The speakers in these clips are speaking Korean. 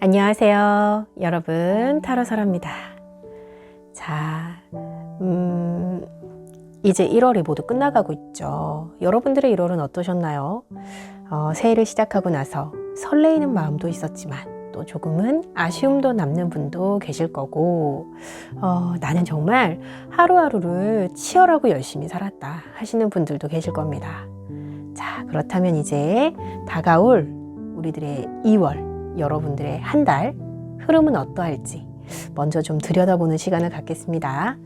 안녕하세요. 여러분, 타로설아입니다. 자, 이제 1월이 모두 끝나가고 있죠. 여러분들의 1월은 어떠셨나요? 새해를 시작하고 나서 설레이는 마음도 있었지만 또 조금은 아쉬움도 남는 분도 계실 거고, 나는 정말 하루하루를 치열하고 열심히 살았다 하시는 분들도 계실 겁니다. 자, 그렇다면 이제 다가올 우리들의 2월, 여러분들의 한 달 흐름은 어떠할지 먼저 좀 들여다보는 시간을 갖겠습니다.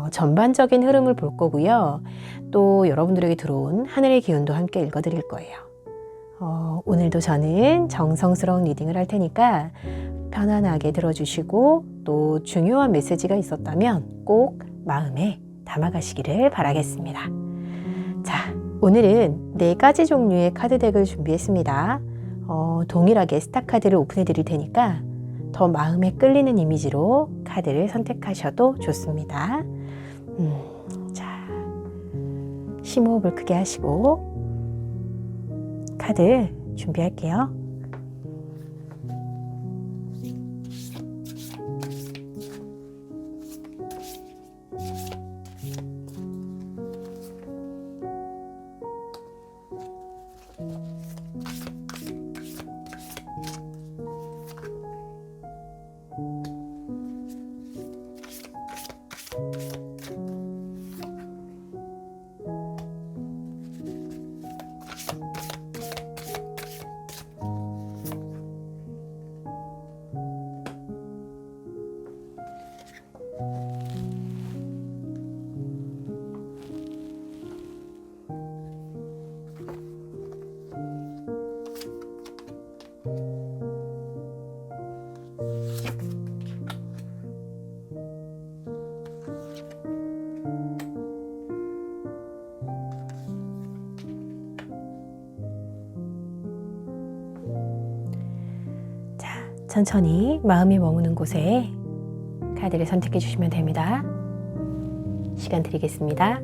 전반적인 흐름을 볼 거고요. 또 여러분들에게 들어온 하늘의 기운도 함께 읽어드릴 거예요. 오늘도 저는 정성스러운 리딩을 할 테니까 편안하게 들어주시고 또 중요한 메시지가 있었다면 꼭 마음에 담아가시기를 바라겠습니다. 자, 오늘은 4가지 종류의 카드 덱을 준비했습니다. 동일하게 스타 카드를 오픈해 드릴 테니까 더 마음에 끌리는 이미지로 카드를 선택하셔도 좋습니다. 자, 심호흡을 크게 하시고 카드 준비할게요. 천천히 마음이 머무는 곳에 카드를 선택해 주시면 됩니다. 시간 드리겠습니다.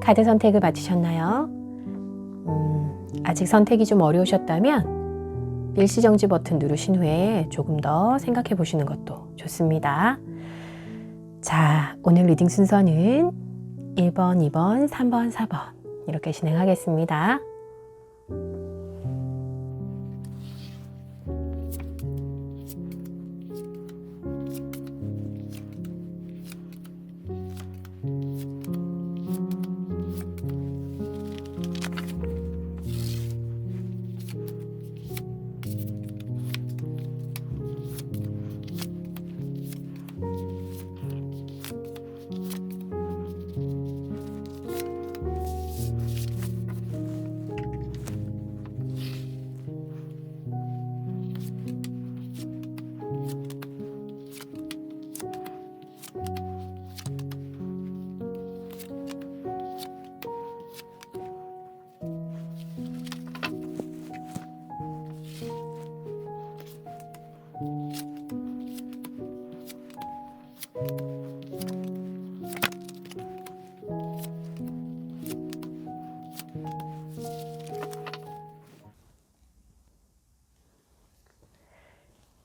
카드 선택을 마치셨나요? 아직 선택이 좀 어려우셨다면 일시정지 버튼 누르신 후에 조금 더 생각해 보시는 것도 좋습니다. 자, 오늘 리딩 순서는 1번, 2번, 3번, 4번 이렇게 진행하겠습니다.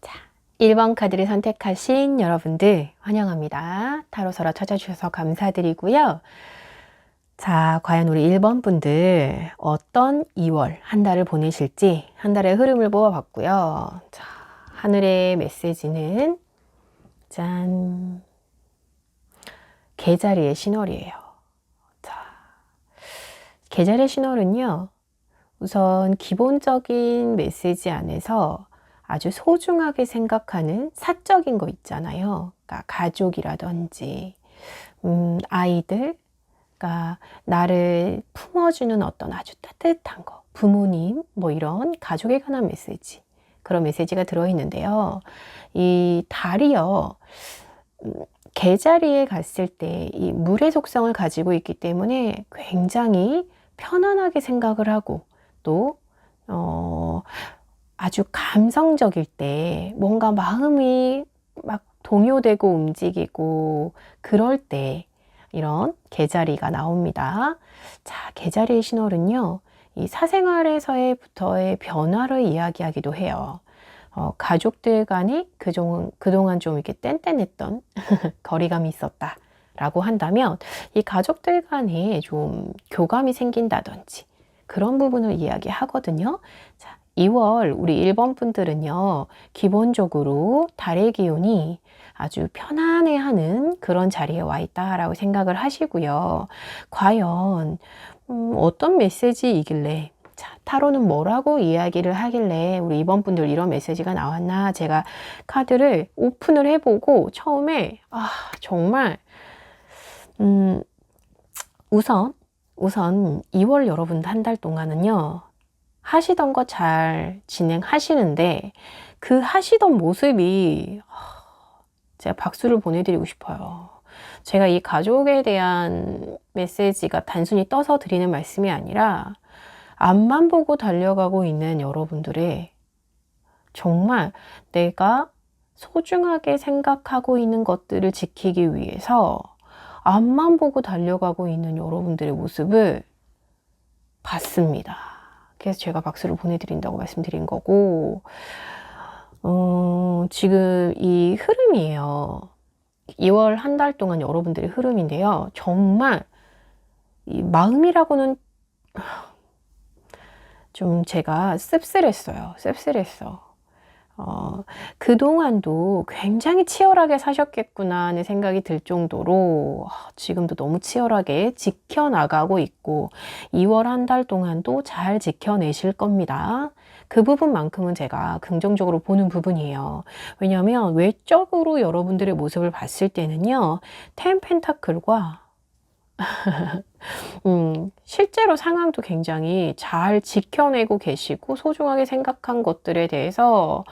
자, 1번 카드를 선택하신 여러분들 환영합니다. 타로설아 찾아주셔서 감사드리고요. 자, 과연 우리 1번 분들 어떤 2월 한 달을 보내실지 한 달의 흐름을 뽑아봤고요. 자, 하늘의 메시지는 짠, 개자리의 신월이에요. 자, 개자리의 신월은요, 우선 기본적인 메시지 안에서 아주 소중하게 생각하는 사적인 거 있잖아요. 그러니까 가족이라든지 아이들, 그러니까 나를 품어주는 어떤 아주 따뜻한 거, 부모님, 뭐 이런 가족에 관한 메시지, 그런 메시지가 들어있는데요. 이 달이요, 개자리에 갔을 때 이 물의 속성을 가지고 있기 때문에 굉장히 편안하게 생각을 하고 또 아주 감성적일 때 뭔가 마음이 막 동요되고 움직이고 그럴 때 이런 개자리가 나옵니다. 자, 개자리의 신월은요, 이 사생활에서부터의 변화를 이야기하기도 해요. 가족들 간에 그동안 좀 이렇게 뗀뗀했던 거리감이 있었다 라고 한다면 이 가족들 간에 좀 교감이 생긴다든지 그런 부분을 이야기하거든요. 자, 2월 우리 1번 분들은요, 기본적으로 달의 기운이 아주 편안해하는 그런 자리에 와 있다라고 생각을 하시고요. 과연 어떤 메시지이길래, 자, 타로는 뭐라고 이야기를 하길래 우리 2번 분들 이런 메시지가 나왔나, 제가 카드를 오픈을 해보고 처음에 정말 우선 2월 여러분 한 달 동안은요, 하시던 거 잘 진행하시는데 그 하시던 모습이 제가 박수를 보내드리고 싶어요. 제가 이 가족에 대한 메시지가 단순히 떠서 드리는 말씀이 아니라 앞만 보고 달려가고 있는 여러분들의 정말 내가 소중하게 생각하고 있는 것들을 지키기 위해서 앞만 보고 달려가고 있는 여러분들의 모습을 봤습니다. 그래서 제가 박수를 보내드린다고 말씀드린 거고, 지금 이 흐름이에요. 2월 한 달 동안 여러분들의 흐름인데요. 정말 이 마음이라고는 좀 제가 씁쓸했어요. 씁쓸했어. 그동안도 굉장히 치열하게 사셨겠구나 하는 생각이 들 정도로 지금도 너무 치열하게 지켜나가고 있고 2월 한 달 동안도 잘 지켜내실 겁니다. 그 부분만큼은 제가 긍정적으로 보는 부분이에요. 왜냐하면 외적으로 여러분들의 모습을 봤을 때는요, 텐 펜타클과 실제로 상황도 굉장히 잘 지켜내고 계시고 소중하게 생각한 것들에 대해서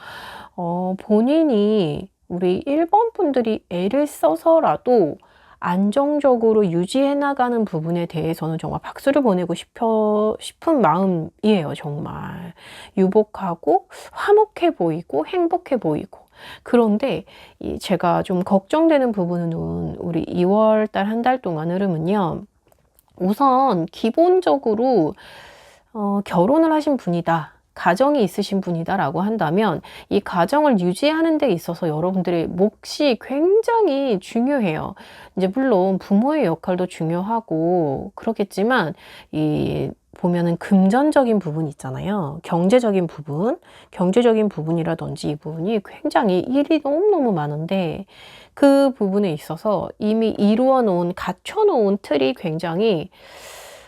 본인이 우리 1번 분들이 애를 써서라도 안정적으로 유지해 나가는 부분에 대해서는 정말 박수를 보내고 싶은 마음이에요. 정말 유복하고 화목해 보이고 행복해 보이고. 그런데 제가 좀 걱정되는 부분은 우리 2월 달 한 달 동안 흐름은요, 우선 기본적으로 결혼을 하신 분이다, 가정이 있으신 분이다 라고 한다면 이 가정을 유지하는 데 있어서 여러분들의 몫이 굉장히 중요해요. 이제 물론 부모의 역할도 중요하고 그렇겠지만 보면은 금전적인 부분 있잖아요. 경제적인 부분이라든지 이 부분이 굉장히 일이 너무너무 많은데 그 부분에 있어서 이미 이루어 놓은, 갖춰 놓은 틀이 굉장히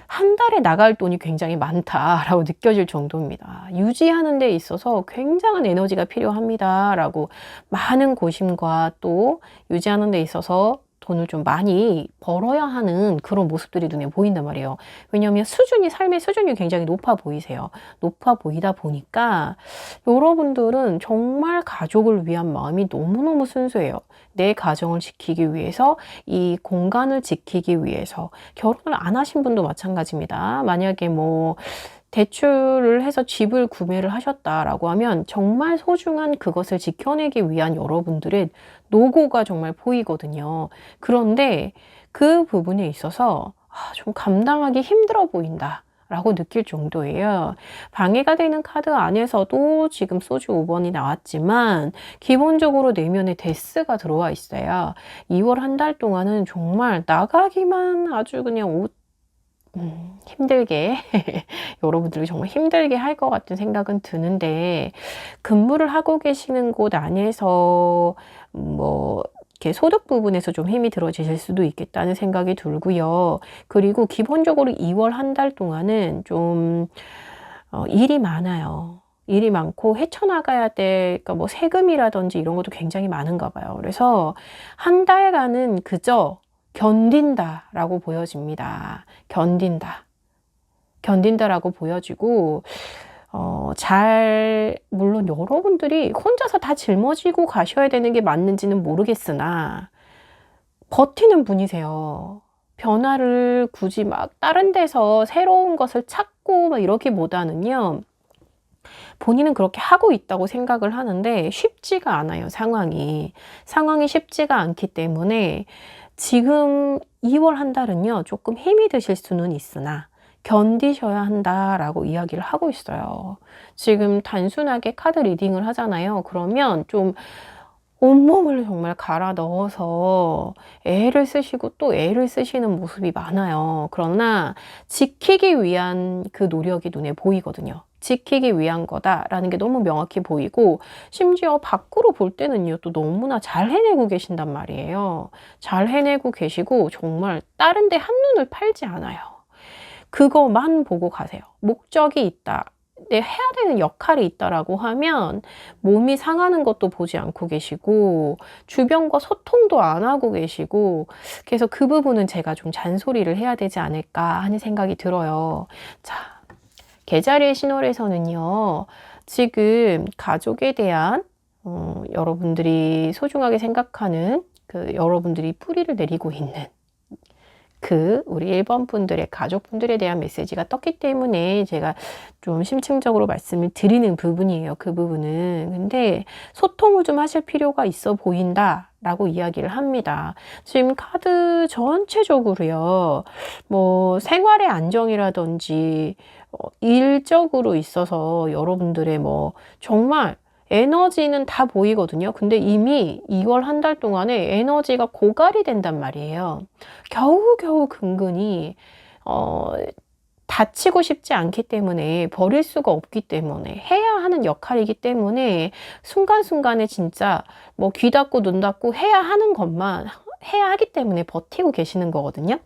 한 달에 나갈 돈이 굉장히 많다라고 느껴질 정도입니다. 유지하는 데 있어서 굉장한 에너지가 필요합니다 라고 많은 고심과 또 유지하는 데 있어서 돈을 좀 많이 벌어야 하는 그런 모습들이 눈에 보인단 말이에요. 왜냐하면 삶의 수준이 굉장히 높아 보이세요. 높아 보이다 보니까 여러분들은 정말 가족을 위한 마음이 너무너무 순수해요. 내 가정을 지키기 위해서, 이 공간을 지키기 위해서. 결혼을 안 하신 분도 마찬가지입니다. 만약에 뭐 대출을 해서 집을 구매를 하셨다라고 하면 정말 소중한 그것을 지켜내기 위한 여러분들의 노고가 정말 보이거든요. 그런데 그 부분에 있어서 좀 감당하기 힘들어 보인다 라고 느낄 정도예요. 방해가 되는 카드 안에서도 지금 소주 5번이 나왔지만 기본적으로 내면에 데스가 들어와 있어요. 2월 한 달 동안은 정말 나가기만 아주 그냥 힘들게 여러분들이 정말 힘들게 할 것 같은 생각은 드는데, 근무를 하고 계시는 곳 안에서 뭐 이렇게 소득 부분에서 좀 힘이 들어지실 수도 있겠다는 생각이 들고요. 그리고 기본적으로 2월 한 달 동안은 좀 일이 많아요. 일이 많고 헤쳐나가야 될, 그러니까 뭐 세금이라든지 이런 것도 굉장히 많은가 봐요. 그래서 한 달간은 그저 견딘다라고 보여집니다. 견딘다라고 보여지고, 물론 여러분들이 혼자서 다 짊어지고 가셔야 되는 게 맞는지는 모르겠으나, 버티는 분이세요. 변화를 굳이 막 다른 데서 새로운 것을 찾고 막 이러기보다는요, 본인은 그렇게 하고 있다고 생각을 하는데 쉽지가 않아요, 상황이. 상황이 쉽지가 않기 때문에 지금 2월 한 달은요, 조금 힘이 드실 수는 있으나 견디셔야 한다라고 이야기를 하고 있어요. 지금 단순하게 카드 리딩을 하잖아요. 그러면 좀 온몸을 정말 갈아 넣어서 애를 쓰시고 또 애를 쓰시는 모습이 많아요. 그러나 지키기 위한 그 노력이 눈에 보이거든요. 지키기 위한 거다라는 게 너무 명확히 보이고, 심지어 밖으로 볼 때는요, 또 너무나 잘 해내고 계신단 말이에요. 잘 해내고 계시고 정말 다른 데 한눈을 팔지 않아요. 그거만 보고 가세요. 목적이 있다, 내 해야 되는 역할이 있다라고 하면 몸이 상하는 것도 보지 않고 계시고, 주변과 소통도 안 하고 계시고, 그래서 그 부분은 제가 좀 잔소리를 해야 되지 않을까 하는 생각이 들어요. 자, 계자리의 신월에서는요, 지금 가족에 대한 여러분들이 소중하게 생각하는 여러분들이 뿌리를 내리고 있는 우리 1번 분들의 가족분들에 대한 메시지가 떴기 때문에 제가 좀 심층적으로 말씀을 드리는 부분이에요. 그 부분은. 근데 소통을 좀 하실 필요가 있어 보인다 라고 이야기를 합니다. 지금 카드 전체적으로요, 뭐 생활의 안정이라든지 일적으로 있어서 여러분들의 뭐 정말 에너지는 다 보이거든요. 근데 이미 2월 한 달 동안에 에너지가 고갈이 된단 말이에요. 겨우겨우 근근히 다치고 싶지 않기 때문에, 버릴 수가 없기 때문에, 해야 하는 역할이기 때문에 순간순간에 진짜 뭐 귀 닫고 눈 닫고 해야 하는 것만 해야 하기 때문에 버티고 계시는 거거든요.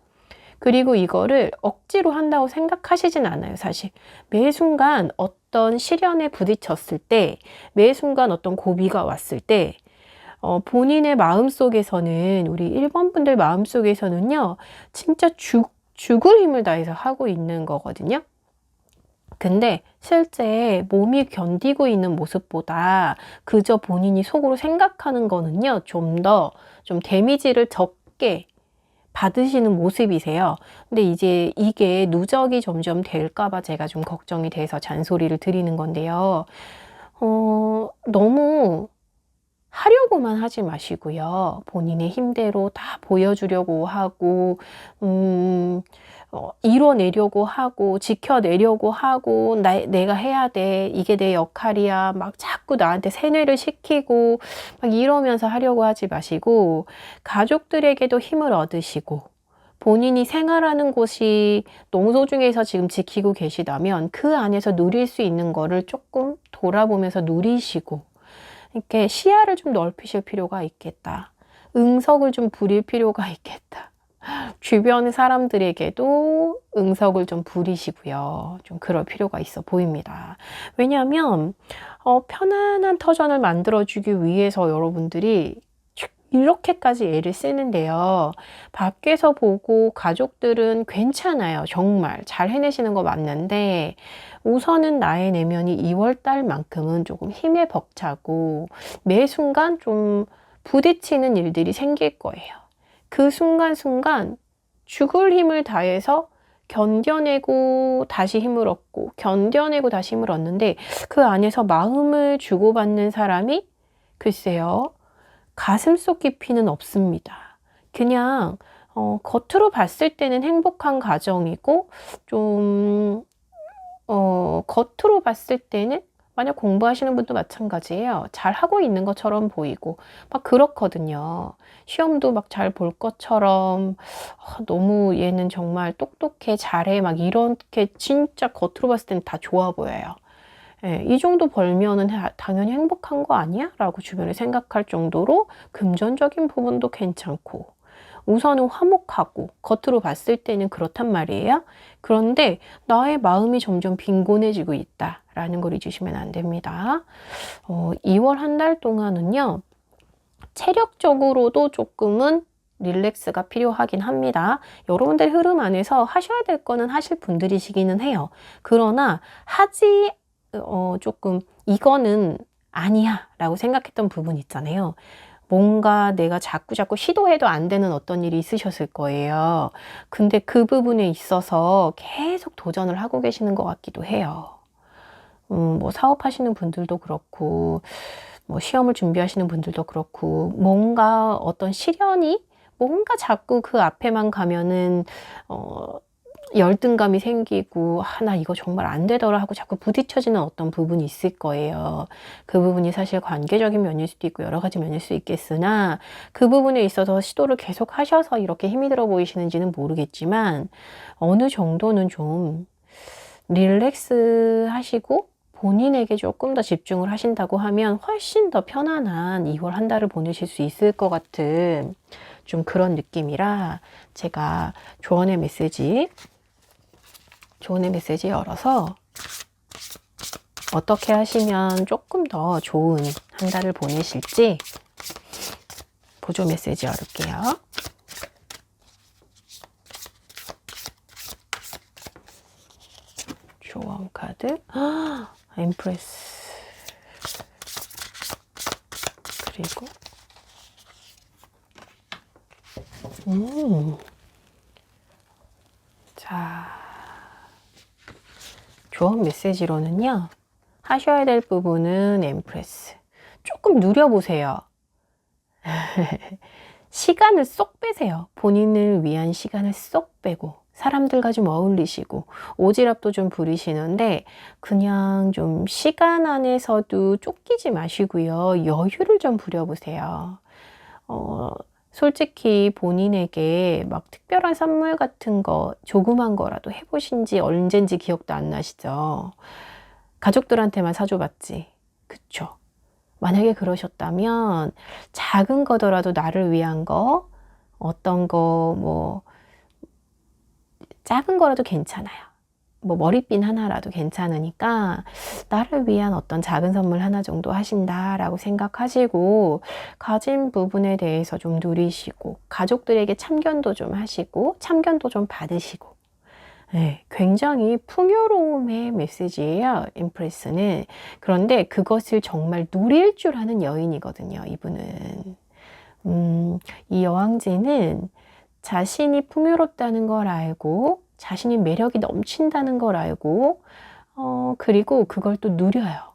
그리고 이거를 억지로 한다고 생각하시진 않아요, 사실. 매 순간 어떤 시련에 부딪혔을 때, 매 순간 어떤 고비가 왔을 때, 본인의 마음속에서는, 우리 1번 분들 마음속에서는요, 진짜 죽을 힘을 다해서 하고 있는 거거든요. 근데 실제 몸이 견디고 있는 모습보다 그저 본인이 속으로 생각하는 거는요, 좀 데미지를 적게 받으시는 모습이세요. 근데 이제 이게 누적이 점점 될까봐 제가 좀 걱정이 돼서 잔소리를 드리는 건데요. 너무 하려고만 하지 마시고요. 본인의 힘대로 다 보여주려고 하고, 이뤄내려고 하고, 지켜내려고 하고, 내가 해야 돼, 이게 내 역할이야, 막 자꾸 나한테 세뇌를 시키고 막 이러면서 하려고 하지 마시고, 가족들에게도 힘을 얻으시고, 본인이 생활하는 곳이 농소중에서 지금 지키고 계시다면 그 안에서 누릴 수 있는 거를 조금 돌아보면서 누리시고, 이렇게 시야를 좀 넓히실 필요가 있겠다. 응석을 좀 부릴 필요가 있겠다. 주변 사람들에게도 응석을 좀 부리시고요. 좀 그럴 필요가 있어 보입니다. 왜냐하면 편안한 터전을 만들어주기 위해서 여러분들이 이렇게까지 애를 쓰는데요. 밖에서 보고 가족들은 괜찮아요. 정말 잘 해내시는 거 맞는데, 우선은 나의 내면이 2월 달만큼은 조금 힘에 벅차고 매 순간 좀 부딪히는 일들이 생길 거예요. 그 순간순간 죽을 힘을 다해서 견뎌내고 다시 힘을 얻고, 견뎌내고 다시 힘을 얻는데, 그 안에서 마음을 주고받는 사람이 글쎄요, 가슴속 깊이는 없습니다. 그냥 겉으로 봤을 때는 행복한 가정이고, 좀 겉으로 봤을 때는, 만약 공부하시는 분도 마찬가지예요. 잘 하고 있는 것처럼 보이고 막 그렇거든요. 시험도 막 잘 볼 것처럼, 너무 얘는 정말 똑똑해, 잘해, 막 이렇게 진짜 겉으로 봤을 때는 다 좋아 보여요. 예, 이 정도 벌면은 당연히 행복한 거 아니야? 라고 주변에 생각할 정도로 금전적인 부분도 괜찮고, 우선은 화목하고, 겉으로 봤을 때는 그렇단 말이에요. 그런데 나의 마음이 점점 빈곤해지고 있다라는 걸 잊으시면 안 됩니다. 2월 한 달 동안은요, 체력적으로도 조금은 릴렉스가 필요하긴 합니다. 여러분들 흐름 안에서 하셔야 될 거는 하실 분들이시기는 해요. 그러나 조금 이거는 아니야 라고 생각했던 부분 있잖아요. 뭔가 내가 자꾸 시도해도 안 되는 어떤 일이 있으셨을 거예요. 근데 그 부분에 있어서 계속 도전을 하고 계시는 것 같기도 해요. 뭐 사업하시는 분들도 그렇고, 뭐 시험을 준비하시는 분들도 그렇고, 뭔가 어떤 시련이 뭔가 자꾸 그 앞에만 가면은 열등감이 생기고 나 이거 정말 안 되더라 하고 자꾸 부딪혀지는 어떤 부분이 있을 거예요. 그 부분이 사실 관계적인 면일 수도 있고 여러 가지 면일 수 있겠으나 그 부분에 있어서 시도를 계속 하셔서 이렇게 힘이 들어 보이시는지는 모르겠지만 어느 정도는 좀 릴렉스 하시고 본인에게 조금 더 집중을 하신다고 하면 훨씬 더 편안한 2월 한 달을 보내실 수 있을 것 같은 좀 그런 느낌이라 제가 조언의 메시지 열어서 어떻게 하시면 조금 더 좋은 한 달을 보내실지 보조 메시지 열을게요. 조언 카드, 엠프레스, 그리고 자, 조언 메시지로는요, 하셔야 될 부분은 엠프레스. 조금 누려보세요. 시간을 쏙 빼세요. 본인을 위한 시간을 쏙 빼고 사람들과 좀 어울리시고 오지랖도 좀 부리시는데 그냥 좀 시간 안에서도 쫓기지 마시고요. 여유를 좀 부려보세요. 솔직히 본인에게 막 특별한 선물 같은 거 조그만 거라도 해보신지 언젠지 기억도 안 나시죠? 가족들한테만 사줘봤지. 그쵸? 만약에 그러셨다면 작은 거더라도 나를 위한 거, 어떤 거, 뭐 작은 거라도 괜찮아요. 뭐 머리핀 하나라도 괜찮으니까 나를 위한 어떤 작은 선물 하나 정도 하신다라고 생각하시고 가진 부분에 대해서 좀 누리시고 가족들에게 참견도 좀 하시고 참견도 좀 받으시고 네, 굉장히 풍요로움의 메시지예요. 엠프레스는. 그런데 그것을 정말 누릴 줄 아는 여인이거든요. 이분은. 이 여왕제는 자신이 풍요롭다는 걸 알고 자신이 매력이 넘친다는 걸 알고 그리고 그걸 또 누려요.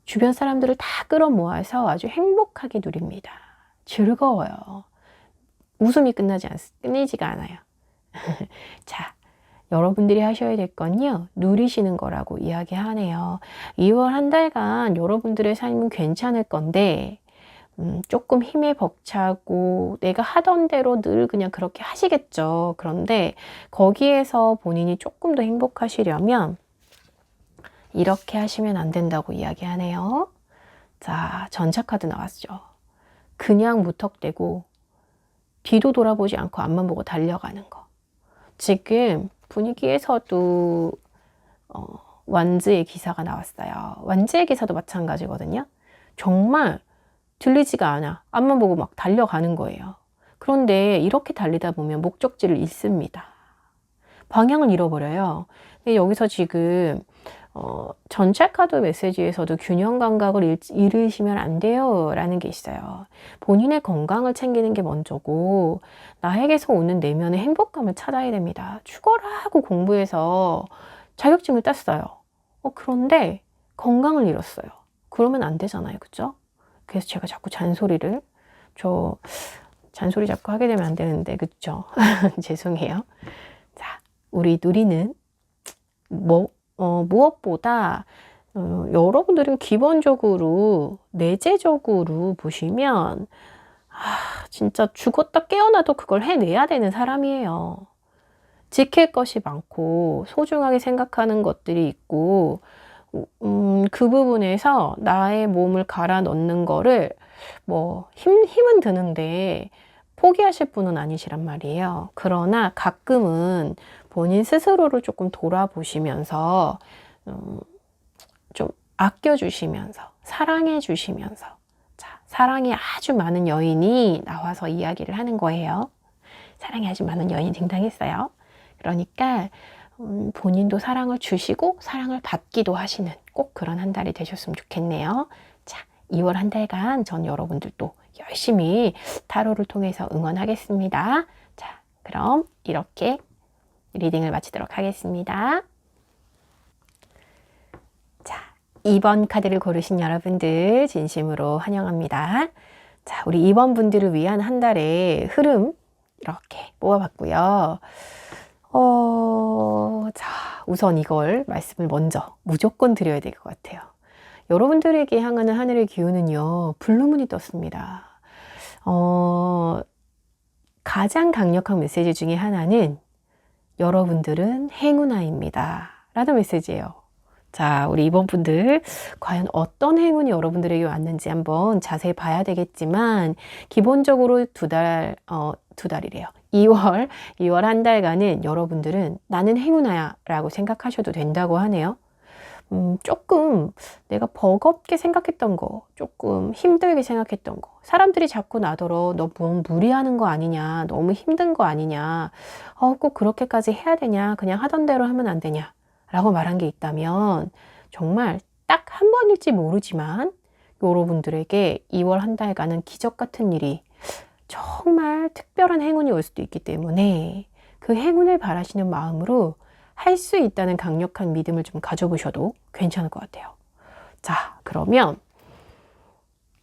주변 사람들을 다 끌어모아서 아주 행복하게 누립니다. 즐거워요. 웃음이 끊이지가 않아요. 자, 여러분들이 하셔야 될 건요, 누리시는 거라고 이야기하네요. 2월 한 달간 여러분들의 삶은 괜찮을 건데, 조금 힘에 벅차고 내가 하던 대로 늘 그냥 그렇게 하시겠죠. 그런데 거기에서 본인이 조금 더 행복하시려면 이렇게 하시면 안 된다고 이야기하네요. 자, 전차카드 나왔죠. 그냥 무턱대고 뒤도 돌아보지 않고 앞만 보고 달려가는 거. 지금 분위기에서도 완즈의 기사가 나왔어요. 완즈의 기사도 마찬가지거든요. 정말 들리지가 않아. 앞만 보고 막 달려가는 거예요. 그런데 이렇게 달리다 보면 목적지를 잃습니다. 방향을 잃어버려요. 근데 여기서 지금 전체 카드 메시지에서도 균형 감각을 잃으시면 안 돼요 라는 게 있어요. 본인의 건강을 챙기는 게 먼저고 나에게서 오는 내면의 행복감을 찾아야 됩니다. 죽어라고 공부해서 자격증을 땄어요. 그런데 건강을 잃었어요. 그러면 안 되잖아요. 그죠? 그래서 제가 자꾸 잔소리 자꾸 하게 되면 안 되는데, 그쵸? 죄송해요. 자, 우리 누리는 무엇보다 여러분들은 기본적으로 내재적으로 보시면 진짜 죽었다 깨어나도 그걸 해내야 되는 사람이에요. 지킬 것이 많고 소중하게 생각하는 것들이 있고 그 부분에서 나의 몸을 갈아 넣는 거를 힘은 드는데 포기하실 분은 아니시란 말이에요. 그러나 가끔은 본인 스스로를 조금 돌아보시면서 좀 아껴주시면서 사랑해 주시면서 자, 사랑이 아주 많은 여인이 나와서 이야기를 하는 거예요. 사랑이 아주 많은 여인이 등장했어요. 그러니까 본인도 사랑을 주시고 사랑을 받기도 하시는 꼭 그런 한 달이 되셨으면 좋겠네요. 자, 2월 한 달간 전 여러분들도 열심히 타로를 통해서 응원하겠습니다. 자, 그럼 이렇게 리딩을 마치도록 하겠습니다. 자, 2번 카드를 고르신 여러분들 진심으로 환영합니다. 자, 우리 2번 분들을 위한 한 달의 흐름 이렇게 뽑아봤고요. 자, 우선 이걸 말씀을 먼저 무조건 드려야 될 것 같아요. 여러분들에게 향하는 하늘의 기운은요, 블루문이 떴습니다. 가장 강력한 메시지 중에 하나는 여러분들은 행운아입니다. 라는 메시지예요. 자, 우리 이번 분들 과연 어떤 행운이 여러분들에게 왔는지 한번 자세히 봐야 되겠지만 기본적으로 두 달이래요. 2월 한 달간은 여러분들은 나는 행운아야 라고 생각하셔도 된다고 하네요. 조금 내가 버겁게 생각했던 거, 조금 힘들게 생각했던 거, 사람들이 자꾸 나더러 너 너무 무리하는 거 아니냐, 너무 힘든 거 아니냐, 꼭 그렇게까지 해야 되냐, 그냥 하던 대로 하면 안 되냐 라고 말한 게 있다면 정말 딱 한 번일지 모르지만 여러분들에게 2월 한 달간은 기적 같은 일이 정말 특별한 행운이 올 수도 있기 때문에 그 행운을 바라시는 마음으로 할 수 있다는 강력한 믿음을 좀 가져보셔도 괜찮을 것 같아요. 자, 그러면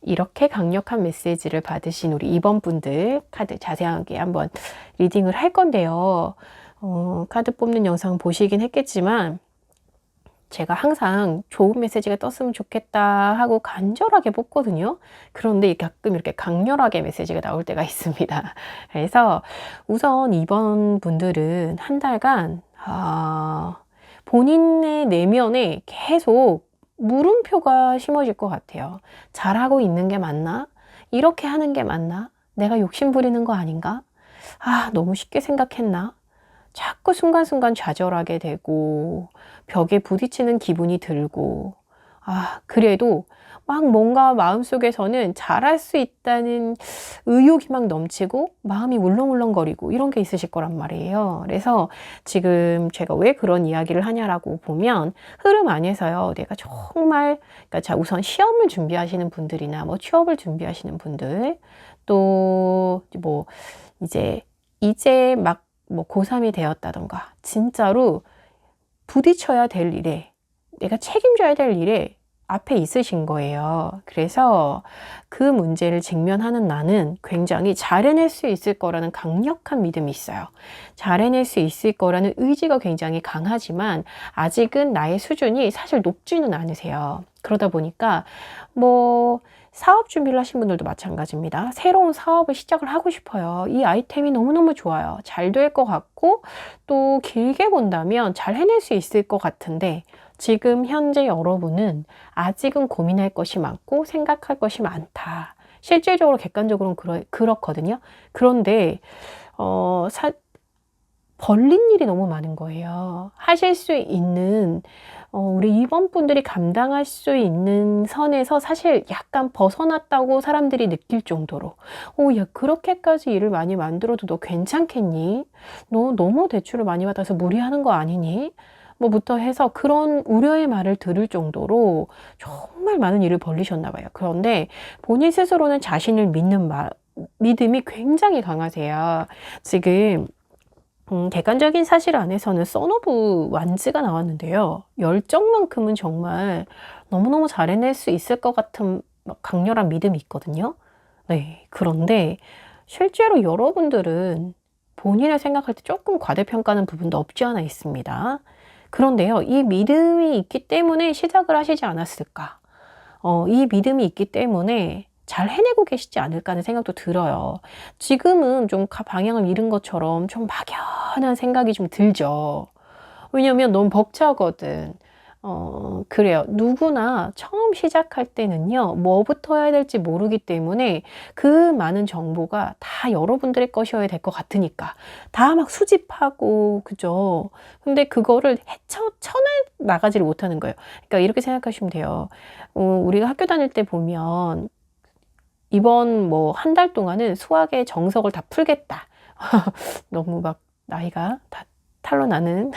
이렇게 강력한 메시지를 받으신 우리 2번 분들 카드 자세하게 한번 리딩을 할 건데요. 카드 뽑는 영상 보시긴 했겠지만 제가 항상 좋은 메시지가 떴으면 좋겠다 하고 간절하게 뽑거든요. 그런데 가끔 이렇게 강렬하게 메시지가 나올 때가 있습니다. 그래서 우선 2번 분들은 한 달간 본인의 내면에 계속 물음표가 심어질 것 같아요. 잘하고 있는 게 맞나? 이렇게 하는 게 맞나? 내가 욕심 부리는 거 아닌가? 너무 쉽게 생각했나? 자꾸 순간순간 좌절하게 되고 벽에 부딪히는 기분이 들고 그래도 막 뭔가 마음속에서는 잘할 수 있다는 의욕이 막 넘치고 마음이 울렁울렁거리고 이런 게 있으실 거란 말이에요. 그래서 지금 제가 왜 그런 이야기를 하냐라고 보면 흐름 안에서요. 내가 정말 그러니까 자 우선 시험을 준비하시는 분들이나 뭐 취업을 준비하시는 분들 또 뭐 이제 막 뭐 고3이 되었다던가 진짜로 부딪혀야 될 일에 내가 책임져야 될 일에 앞에 있으신 거예요. 그래서 그 문제를 직면하는 나는 굉장히 잘 해낼 수 있을 거라는 강력한 믿음이 있어요. 잘 해낼 수 있을 거라는 의지가 굉장히 강하지만 아직은 나의 수준이 사실 높지는 않으세요. 그러다 보니까 뭐 사업 준비를 하신 분들도 마찬가지입니다. 새로운 사업을 시작을 하고 싶어요. 이 아이템이 너무너무 좋아요. 잘 될 것 같고 또 길게 본다면 잘 해낼 수 있을 것 같은데 지금 현재 여러분은 아직은 고민할 것이 많고 생각할 것이 많다. 실질적으로 객관적으로는 그렇거든요. 그런데 벌린 일이 너무 많은 거예요. 하실 수 있는 우리 2번 분들이 감당할 수 있는 선에서 사실 약간 벗어났다고 사람들이 느낄 정도로 야 그렇게까지 일을 많이 만들어도 너 괜찮겠니? 너 너무 대출을 많이 받아서 무리하는 거 아니니? 뭐부터 해서 그런 우려의 말을 들을 정도로 정말 많은 일을 벌리셨나 봐요. 그런데 본인 스스로는 자신을 믿는 믿음이 굉장히 강하세요. 지금 객관적인 사실 안에서는 선 오브 완즈가 나왔는데요. 열정만큼은 정말 너무너무 잘 해낼 수 있을 것 같은 강렬한 믿음이 있거든요. 네, 그런데 실제로 여러분들은 본인을 생각할 때 조금 과대평가하는 부분도 없지 않아 있습니다. 그런데요, 이 믿음이 있기 때문에 시작을 하시지 않았을까? 이 믿음이 있기 때문에 잘 해내고 계시지 않을까 하는 생각도 들어요. 지금은 좀 방향을 잃은 것처럼 좀 막연한 생각이 좀 들죠. 왜냐면 너무 벅차거든. 그래요. 누구나 처음 시작할 때는요, 뭐부터 해야 될지 모르기 때문에 그 많은 정보가 다 여러분들의 것이어야 될 것 같으니까. 다 막 수집하고, 그죠? 근데 그거를 쳐나가지를 못하는 거예요. 그러니까 이렇게 생각하시면 돼요. 우리가 학교 다닐 때 보면 이번 뭐 한 달 동안은 수학의 정석을 다 풀겠다. 너무 막 나이가 다 탈로 나는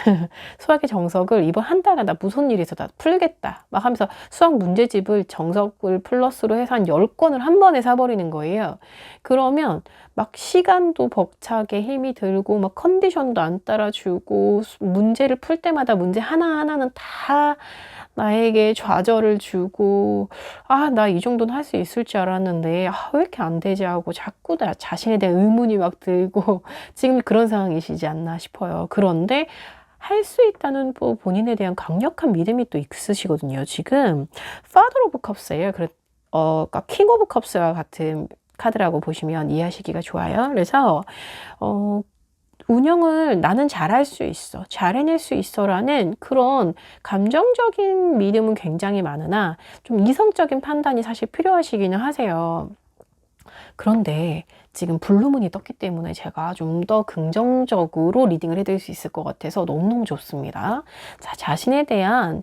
수학의 정석을 이번 한 달간 나 무슨 일이 있어 다 풀겠다 막 하면서 수학 문제집을 정석을 플러스로 해서 한 10권을 한 번에 사버리는 거예요. 그러면 막 시간도 벅차게 힘이 들고 막 컨디션도 안 따라주고 문제를 풀 때마다 문제 하나하나는 다 나에게 좌절을 주고, 아, 나 이 정도는 할 수 있을 줄 알았는데, 아, 왜 이렇게 안 되지 하고 자꾸 나 자신에 대한 의문이 막 들고, 지금 그런 상황이시지 않나 싶어요. 그런데 할 수 있다는 본인에 대한 강력한 믿음이 또 있으시거든요. 지금, Father of Cups예요. 그러니까 King of Cups와 같은 카드라고 보시면 이해하시기가 좋아요. 그래서, 운영을 나는 잘할 수 있어, 잘 해낼 수 있어라는 그런 감정적인 믿음은 굉장히 많으나 좀 이성적인 판단이 사실 필요하시기는 하세요. 그런데 지금 블루문이 떴기 때문에 제가 좀 더 긍정적으로 리딩을 해드릴 수 있을 것 같아서 너무너무 좋습니다. 자, 자신에 대한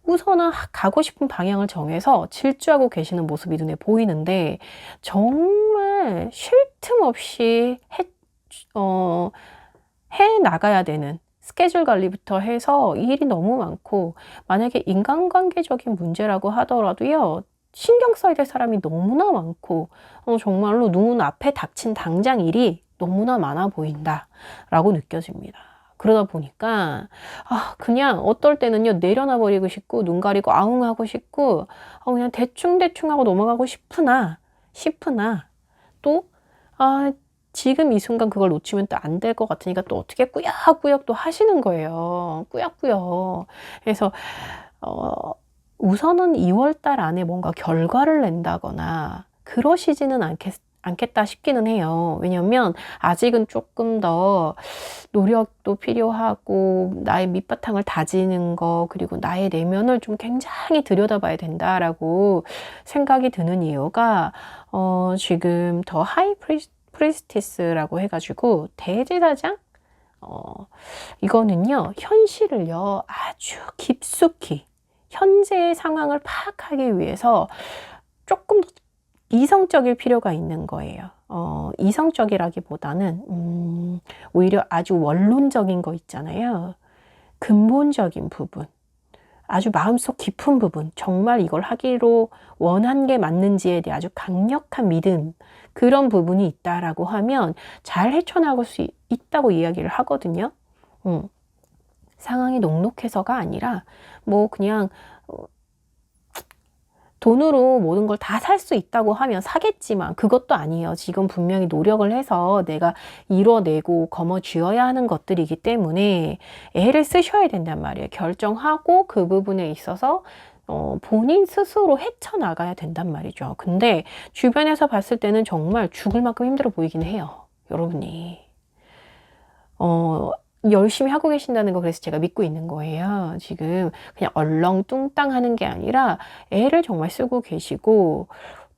우선은 가고 싶은 방향을 정해서 질주하고 계시는 모습이 눈에 보이는데 정말 쉴 틈 없이 해 나가야 되는 스케줄 관리부터 해서 일이 너무 많고, 만약에 인간관계적인 문제라고 하더라도요, 신경 써야 될 사람이 너무나 많고, 정말로 눈 앞에 닥친 당장 일이 너무나 많아 보인다 라고 느껴집니다. 그러다 보니까 그냥 어떨 때는요, 내려놔 버리고 싶고 눈 가리고 아웅하고 싶고 그냥 대충대충 하고 넘어가고 싶으나 또 지금 이 순간 그걸 놓치면 또 안 될 것 같으니까 또 어떻게 꾸역꾸역 또 하시는 거예요. 꾸역꾸역. 그래서 우선은 2월달 안에 뭔가 결과를 낸다거나 그러시지는 않겠다 싶기는 해요. 왜냐면 아직은 조금 더 노력도 필요하고 나의 밑바탕을 다지는 거, 그리고 나의 내면을 좀 굉장히 들여다봐야 된다라고 생각이 드는 이유가 지금 더 하이 프리스티스라고 해가지고 대제사장? 이거는요, 현실을요, 아주 깊숙이 현재의 상황을 파악하기 위해서 조금 더 이성적일 필요가 있는 거예요. 이성적이라기보다는 오히려 아주 원론적인 거 있잖아요. 근본적인 부분, 아주 마음속 깊은 부분, 정말 이걸 하기로 원한 게 맞는지에 대해 아주 강력한 믿음, 그런 부분이 있다라고 하면 잘 헤쳐나갈 수 있다고 이야기를 하거든요. 상황이 녹록해서가 아니라 뭐 그냥 돈으로 모든 걸 다 살 수 있다고 하면 사겠지만 그것도 아니에요. 지금 분명히 노력을 해서 내가 이뤄내고 거머쥐어야 하는 것들이기 때문에 애를 쓰셔야 된단 말이에요. 결정하고 그 부분에 있어서 본인 스스로 헤쳐나가야 된단 말이죠. 근데 주변에서 봤을 때는 정말 죽을 만큼 힘들어 보이긴 해요. 여러분이. 열심히 하고 계신다는 거 그래서 제가 믿고 있는 거예요. 지금 그냥 얼렁뚱땅 하는 게 아니라 애를 정말 쓰고 계시고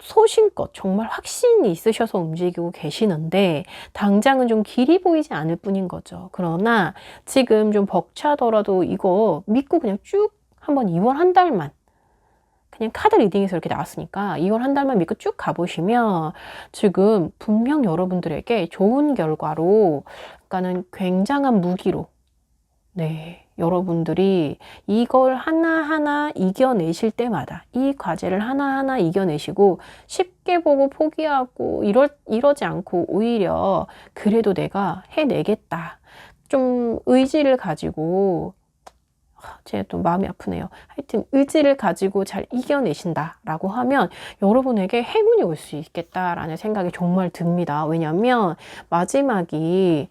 소신껏 정말 확신이 있으셔서 움직이고 계시는데 당장은 좀 길이 보이지 않을 뿐인 거죠. 그러나 지금 좀 벅차더라도 이거 믿고 그냥 쭉 한번 2월 한 달만 그냥 카드 리딩에서 이렇게 나왔으니까 2월 한 달만 믿고 쭉 가보시면 지금 분명 여러분들에게 좋은 결과로, 그러니까는 굉장한 무기로, 네, 여러분들이 이걸 하나하나 이겨내실 때마다 이 과제를 하나하나 이겨내시고 쉽게 보고 포기하고 이러지 않고 오히려 그래도 내가 해내겠다, 좀 의지를 가지고, 제가 또 마음이 아프네요. 하여튼 의지를 가지고 잘 이겨내신다 라고 하면 여러분에게 행운이 올 수 있겠다라는 생각이 정말 듭니다. 왜냐하면 마지막이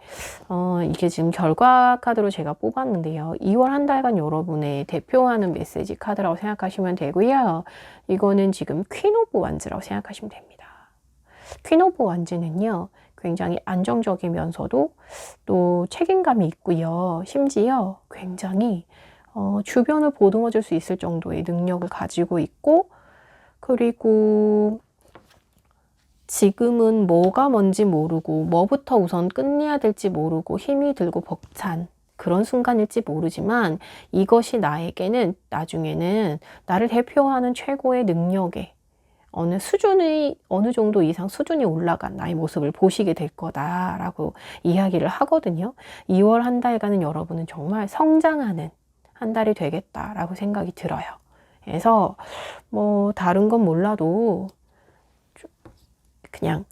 이게 지금 결과 카드로 제가 뽑았는데요. 2월 한 달간 여러분의 대표하는 메시지 카드라고 생각하시면 되고요. 이거는 지금 퀸 오브 완즈라고 생각하시면 됩니다. 퀸 오브 완즈는요, 굉장히 안정적이면서도 또 책임감이 있고요. 심지어 굉장히 주변을 보듬어 줄 수 있을 정도의 능력을 가지고 있고, 그리고 지금은 뭐가 뭔지 모르고 뭐부터 우선 끝내야 될지 모르고 힘이 들고 벅찬 그런 순간일지 모르지만 이것이 나에게는 나중에는 나를 대표하는 최고의 능력의 어느 정도 이상 수준이 올라간 나의 모습을 보시게 될 거다라고 이야기를 하거든요. 2월 한 달간은 여러분은 정말 성장하는 한 달이 되겠다라고 생각이 들어요. 그래서 뭐 다른 건 몰라도 그냥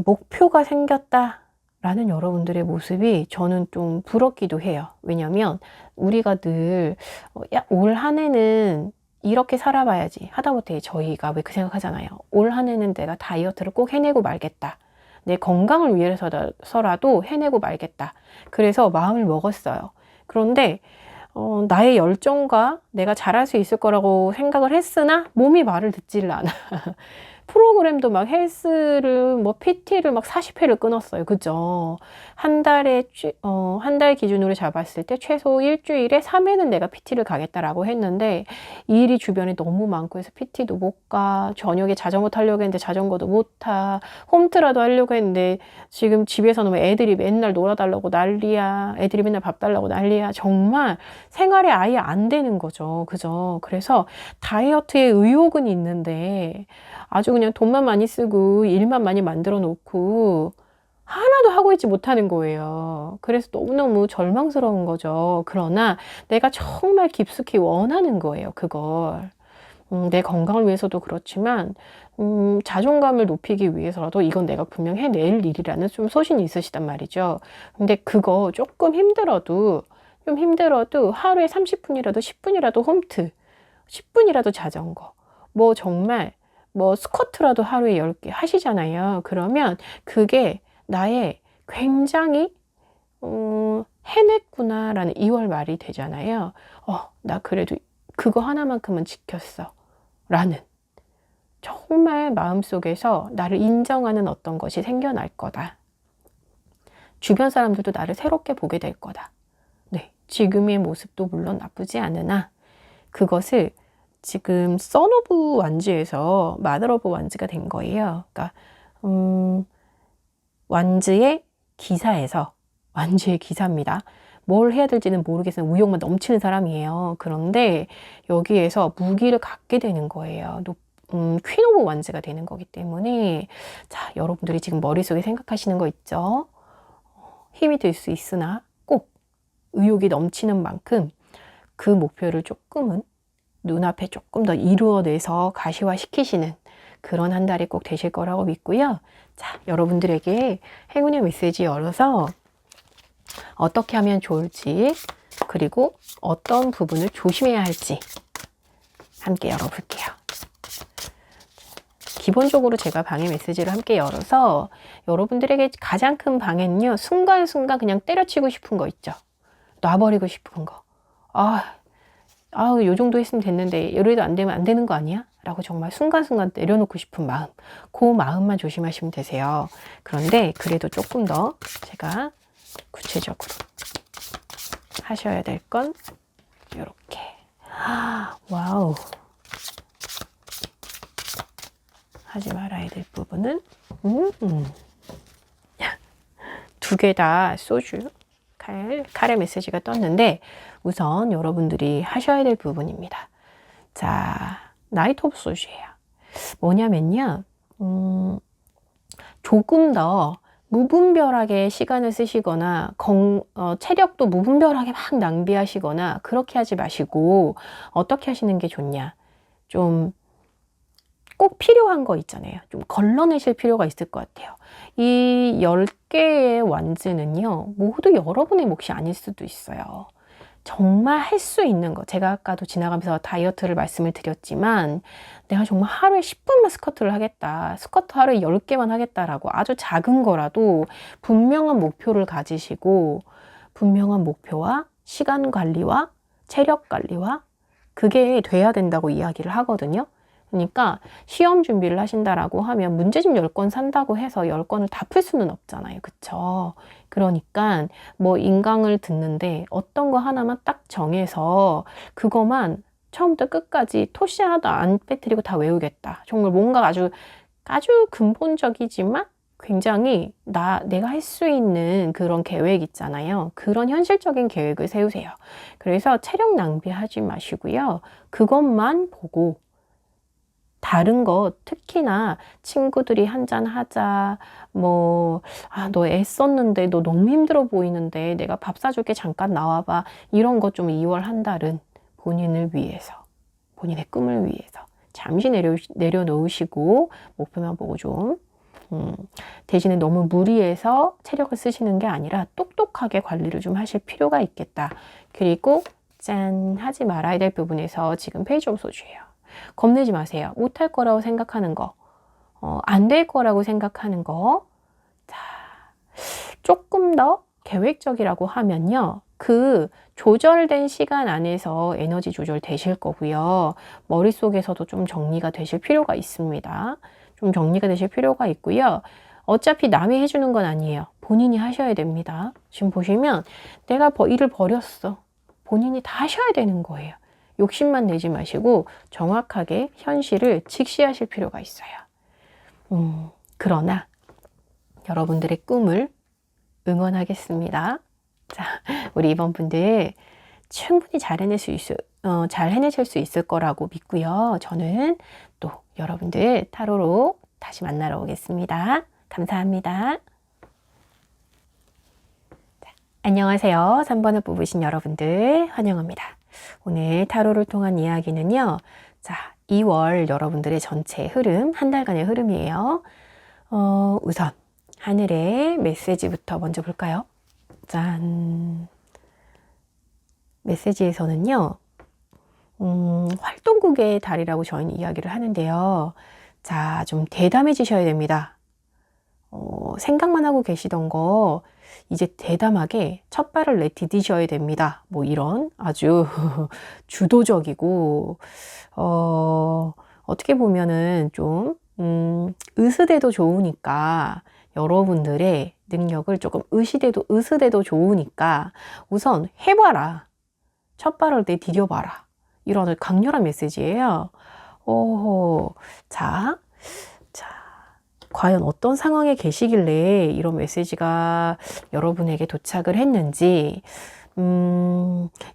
목표가 생겼다라는 여러분들의 모습이 저는 좀 부럽기도 해요. 왜냐면 우리가 늘 올 한 해는 이렇게 살아봐야지 하다못해 저희가 왜 그 생각하잖아요. 올 한 해는 내가 다이어트를 꼭 해내고 말겠다. 내 건강을 위해서라도 해내고 말겠다. 그래서 마음을 먹었어요. 그런데 나의 열정과 내가 잘할 수 있을 거라고 생각을 했으나 몸이 말을 듣지를 않아. 프로그램도 막 헬스를 뭐 PT를 막 40회를 끊었어요. 그죠? 한 달 기준으로 잡았을 때 최소 일주일에 3회는 내가 PT를 가겠다라고 했는데 일이 주변에 너무 많고 해서 PT도 못 가. 저녁에 자전거 타려고 했는데 자전거도 못 타. 홈트라도 하려고 했는데 지금 집에서는 뭐 애들이 맨날 놀아달라고 난리야. 애들이 맨날 밥 달라고 난리야. 정말 생활이 아예 안 되는 거죠. 그죠? 그래서 다이어트에 의욕은 있는데 아주 그냥 돈만 많이 쓰고 일만 많이 만들어 놓고 하나도 하고 있지 못하는 거예요. 그래서 너무너무 절망스러운 거죠. 그러나 내가 정말 깊숙이 원하는 거예요. 그걸. 내 건강을 위해서도 그렇지만 자존감을 높이기 위해서라도 이건 내가 분명 해낼 일이라는 좀 소신이 있으시단 말이죠. 근데 그거 조금 힘들어도 하루에 30분이라도 10분이라도 홈트, 10분이라도 자전거, 뭐 정말 뭐 스쿼트라도 하루에 10개 하시잖아요. 그러면 그게 나의 굉장히 해냈구나라는 2월 말이 되잖아요. 나 그래도 그거 하나만큼은 지켰어 라는 정말 마음속에서 나를 인정하는 어떤 것이 생겨날 거다. 주변 사람들도 나를 새롭게 보게 될 거다. 네, 지금의 모습도 물론 나쁘지 않으나 그것을 지금 선 오브 완즈에서 마더 오브 완즈가 된 거예요. 그러니까 완즈의 기사에서 완즈의 기사입니다. 뭘 해야 될지는 모르겠어요. 의욕만 넘치는 사람이에요. 그런데 여기에서 무기를 갖게 되는 거예요. 퀸 오브 완즈가 되는 거기 때문에 자, 여러분들이 지금 머릿속에 생각하시는 거 있죠? 힘이 들 수 있으나 꼭 의욕이 넘치는 만큼 그 목표를 조금은 눈앞에 조금 더 이루어내서 가시화시키시는 그런 한 달이 꼭 되실 거라고 믿고요. 자, 여러분들에게 행운의 메시지 열어서 어떻게 하면 좋을지 그리고 어떤 부분을 조심해야 할지 함께 열어볼게요. 기본적으로 제가 방해 메시지를 함께 열어서 여러분들에게 가장 큰 방해는요. 순간순간 그냥 때려치고 싶은 거 있죠. 놔버리고 싶은 거. 요 정도 했으면 됐는데 이래도 안 되면 안 되는 거 아니야? 라고 정말 순간순간 내려놓고 싶은 마음. 그 마음만 조심하시면 되세요. 그런데 그래도 조금 더 제가 구체적으로 하셔야 될 건 이렇게. 와우. 하지 말아야 될 부분은 두 개 다 소주 칼의 메시지가 떴는데 우선 여러분들이 하셔야 될 부분입니다. 자, 나이트 오브 소주예요. 뭐냐면요. 조금 더 무분별하게 시간을 쓰시거나 체력도 무분별하게 막 낭비하시거나 그렇게 하지 마시고 어떻게 하시는 게 좋냐. 좀 꼭 필요한 거 있잖아요. 좀 걸러내실 필요가 있을 것 같아요. 이 10개의 완즈는요. 모두 여러분의 몫이 아닐 수도 있어요. 정말 할 수 있는 거. 제가 아까도 지나가면서 다이어트를 말씀을 드렸지만 내가 정말 하루에 10분만 스쿼트를 하겠다. 스쿼트 하루에 10개만 하겠다라고 아주 작은 거라도 분명한 목표를 가지시고 분명한 목표와 시간 관리와 체력 관리와 그게 돼야 된다고 이야기를 하거든요. 그러니까 시험 준비를 하신다라고 하면 문제집 10권 산다고 해서 10권을 다 풀 수는 없잖아요. 그쵸? 그러니까 뭐 인강을 듣는데 어떤 거 하나만 딱 정해서 그거만 처음부터 끝까지 토시 하나도 안 빼뜨리고 다 외우겠다. 정말 뭔가 아주 근본적이지만 굉장히 내가 할 수 있는 그런 계획 있잖아요. 그런 현실적인 계획을 세우세요. 그래서 체력 낭비하지 마시고요. 그것만 보고 다른 거 특히나 친구들이 한잔 하자, 뭐, 너 애썼는데 너 너무 힘들어 보이는데 내가 밥 사줄게 잠깐 나와봐. 이런 거 좀 2월 한 달은 본인을 위해서, 본인의 꿈을 위해서 잠시 내려놓으시고 목표만 보고 좀 대신에 너무 무리해서 체력을 쓰시는 게 아니라 똑똑하게 관리를 좀 하실 필요가 있겠다. 그리고 짠 하지 말아야 될 부분에서 지금 페이지 오브 소주예요. 겁내지 마세요. 못할 거라고 생각하는 거, 안 될 거라고 생각하는 거. 자, 조금 더 계획적이라고 하면요. 그 조절된 시간 안에서 에너지 조절 되실 거고요. 머릿속에서도 좀 정리가 되실 필요가 있습니다. 좀 정리가 되실 필요가 있고요. 어차피 남이 해주는 건 아니에요. 본인이 하셔야 됩니다. 지금 보시면 내가 일을 버렸어. 본인이 다 하셔야 되는 거예요. 욕심만 내지 마시고 정확하게 현실을 직시하실 필요가 있어요. 그러나 여러분들의 꿈을 응원하겠습니다. 자, 우리 이번 분들 충분히 잘 해내실 수 있을 거라고 믿고요. 저는 또 여러분들 타로로 다시 만나러 오겠습니다. 감사합니다. 자, 안녕하세요. 3번을 뽑으신 여러분들 환영합니다. 오늘 타로를 통한 이야기는요. 자, 2월 여러분들의 전체 흐름, 한 달간의 흐름이에요. 우선 하늘의 메시지부터 먼저 볼까요? 짠. 메시지에서는요, 활동국의 달이라고 저희는 이야기를 하는데요. 자, 좀 대담해지셔야 됩니다. 생각만 하고 계시던 거, 이제 대담하게 첫 발을 내디디셔야 됩니다. 뭐 이런 아주 주도적이고, 어떻게 보면은 좀, 으스대도 좋으니까 여러분들의 능력을 조금 으스대도 좋으니까 우선 해봐라. 첫 발을 내디뎌봐라. 이런 강렬한 메시지예요. 자, 과연 어떤 상황에 계시길래 이런 메시지가 여러분에게 도착을 했는지,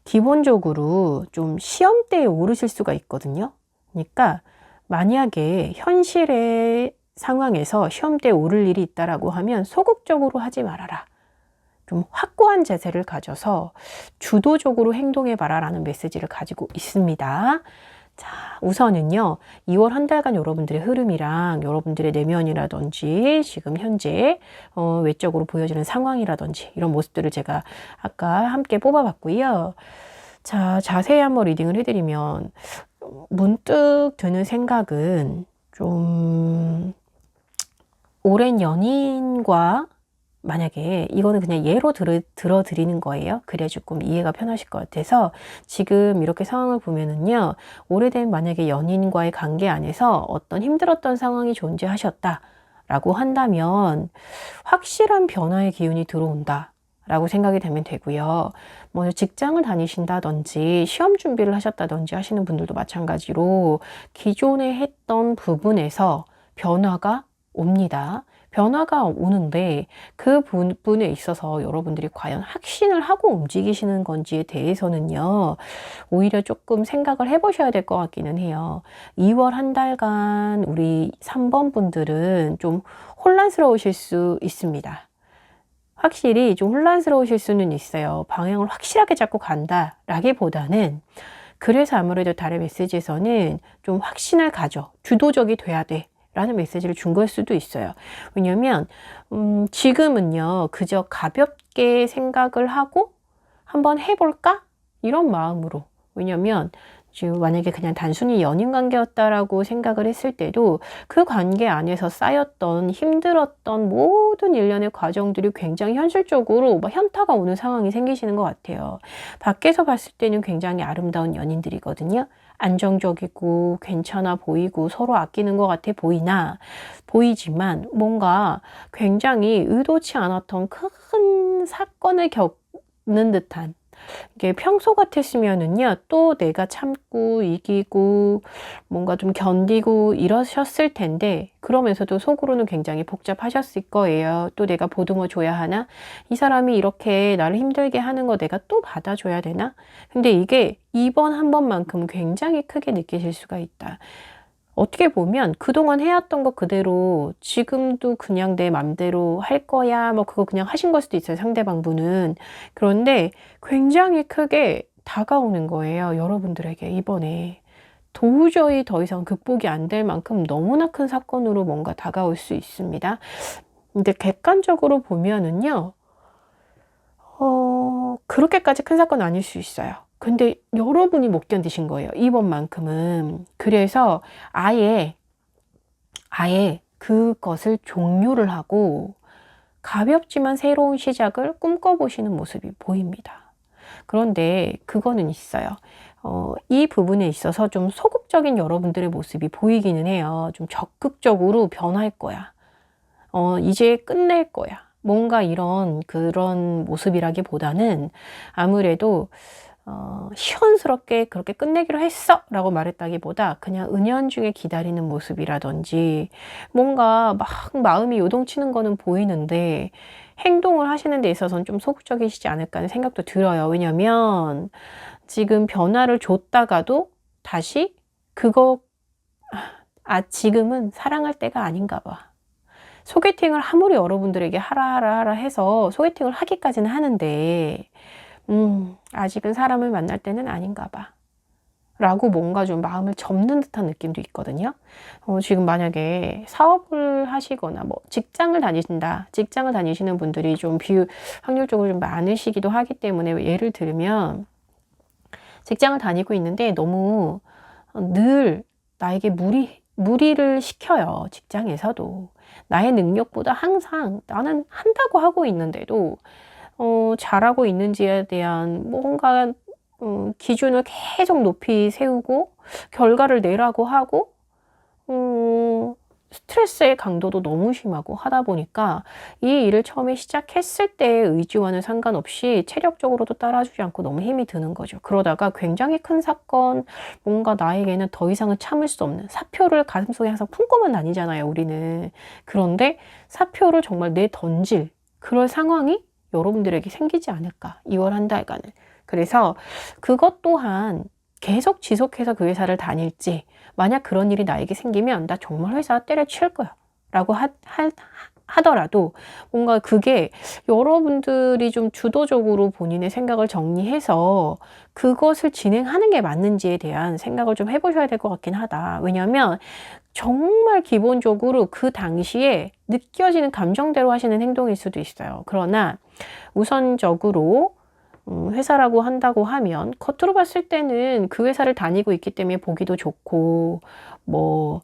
기본적으로 좀 시험대에 오르실 수가 있거든요. 그러니까 만약에 현실의 상황에서 시험대에 오를 일이 있다라고 하면 소극적으로 하지 말아라. 좀 확고한 자세를 가져서 주도적으로 행동해봐라 라는 메시지를 가지고 있습니다. 자, 우선은요, 2월 한 달간 여러분들의 흐름이랑 여러분들의 내면이라든지 지금 현재 외적으로 보여지는 상황이라든지 이런 모습들을 제가 아까 함께 뽑아봤고요. 자, 자세히 한번 리딩을 해드리면 문득 드는 생각은 좀 오랜 연인과 만약에 이거는 그냥 예로 들어드리는 거예요. 그래 조금 이해가 편하실 것 같아서 지금 이렇게 상황을 보면은요. 오래된 만약에 연인과의 관계 안에서 어떤 힘들었던 상황이 존재하셨다라고 한다면 확실한 변화의 기운이 들어온다. 라고 생각이 되면 되고요. 뭐 직장을 다니신다든지 시험 준비를 하셨다든지 하시는 분들도 마찬가지로 기존에 했던 부분에서 변화가 옵니다. 변화가 오는데 그 부분에 있어서 여러분들이 과연 확신을 하고 움직이시는 건지에 대해서는요. 오히려 조금 생각을 해보셔야 될 것 같기는 해요. 2월 한 달간 우리 3번 분들은 좀 혼란스러우실 수 있습니다. 확실히 좀 혼란스러우실 수는 있어요. 방향을 확실하게 잡고 간다라기보다는 그래서 아무래도 달의 메시지에서는 좀 확신을 가져 주도적이 돼야 돼 라는 메시지를 준 걸 수도 있어요. 왜냐면 지금은요 그저 가볍게 생각을 하고 한번 해볼까? 이런 마음으로. 왜냐면 지금 만약에 그냥 단순히 연인 관계였다라고 생각을 했을 때도 그 관계 안에서 쌓였던 힘들었던 모든 일련의 과정들이 굉장히 현실적으로 막 현타가 오는 상황이 생기시는 것 같아요. 밖에서 봤을 때는 굉장히 아름다운 연인들이거든요. 안정적이고 괜찮아 보이고 서로 아끼는 것 같아 보이지만 뭔가 굉장히 의도치 않았던 큰 사건을 겪는 듯한 이게 평소 같았으면은요, 또 내가 참고 이기고 뭔가 좀 견디고 이러셨을 텐데, 그러면서도 속으로는 굉장히 복잡하셨을 거예요. 또 내가 보듬어 줘야 하나? 이 사람이 이렇게 나를 힘들게 하는 거 내가 또 받아줘야 되나? 근데 이게 이번 한 번만큼 굉장히 크게 느끼실 수가 있다. 어떻게 보면 그동안 해왔던 거 그대로 지금도 그냥 내 맘대로 할 거야. 뭐 그거 그냥 하신 걸 수도 있어요. 상대방 분은. 그런데 굉장히 크게 다가오는 거예요. 여러분들에게 이번에. 도저히 더 이상 극복이 안 될 만큼 너무나 큰 사건으로 뭔가 다가올 수 있습니다. 근데 객관적으로 보면은요, 그렇게까지 큰 사건 아닐 수 있어요. 근데 여러분이 못 견디신 거예요. 이번만큼은. 그래서 아예 그것을 종료를 하고 가볍지만 새로운 시작을 꿈꿔보시는 모습이 보입니다. 그런데 그거는 있어요. 이 부분에 있어서 좀 소극적인 여러분들의 모습이 보이기는 해요. 좀 적극적으로 변할 거야. 이제 끝낼 거야. 뭔가 그런 모습이라기보다는 아무래도 시원스럽게 그렇게 끝내기로 했어! 라고 말했다기보다 그냥 은연중에 기다리는 모습이라든지 뭔가 막 마음이 요동치는 거는 보이는데 행동을 하시는 데 있어서는 좀 소극적이시지 않을까 하는 생각도 들어요. 왜냐면 지금 변화를 줬다가도 다시 지금은 사랑할 때가 아닌가 봐. 소개팅을 아무리 여러분들에게 하라 해서 소개팅을 하기까지는 하는데 아직은 사람을 만날 때는 아닌가 봐 라고 뭔가 좀 마음을 접는 듯한 느낌도 있거든요. 지금 만약에 사업을 하시거나 뭐 직장을 다니시는 분들이 좀 확률적으로 좀 많으시기도 하기 때문에 예를 들면 직장을 다니고 있는데 너무 늘 나에게 무리를 시켜요. 직장에서도. 나의 능력보다 항상 나는 한다고 하고 있는데도 잘하고 있는지에 대한 뭔가 기준을 계속 높이 세우고 결과를 내라고 하고 스트레스의 강도도 너무 심하고 하다 보니까 이 일을 처음에 시작했을 때의 의지와는 상관없이 체력적으로도 따라주지 않고 너무 힘이 드는 거죠. 그러다가 굉장히 큰 사건, 뭔가 나에게는 더 이상은 참을 수 없는 사표를 가슴속에 항상 품고만 다니잖아요, 우리는. 그런데 사표를 정말 내던질 그럴 상황이 여러분들에게 생기지 않을까, 2월 한 달간은. 그래서 그것 또한 계속 지속해서 그 회사를 다닐지, 만약 그런 일이 나에게 생기면 나 정말 회사 때려칠 거야 라고 하더라도 뭔가 그게 여러분들이 좀 주도적으로 본인의 생각을 정리해서 그것을 진행하는 게 맞는지에 대한 생각을 좀 해보셔야 될 것 같긴 하다. 왜냐하면 정말 기본적으로 그 당시에 느껴지는 감정대로 하시는 행동일 수도 있어요. 그러나 우선적으로 회사라고 한다고 하면 겉으로 봤을 때는 그 회사를 다니고 있기 때문에 보기도 좋고 뭐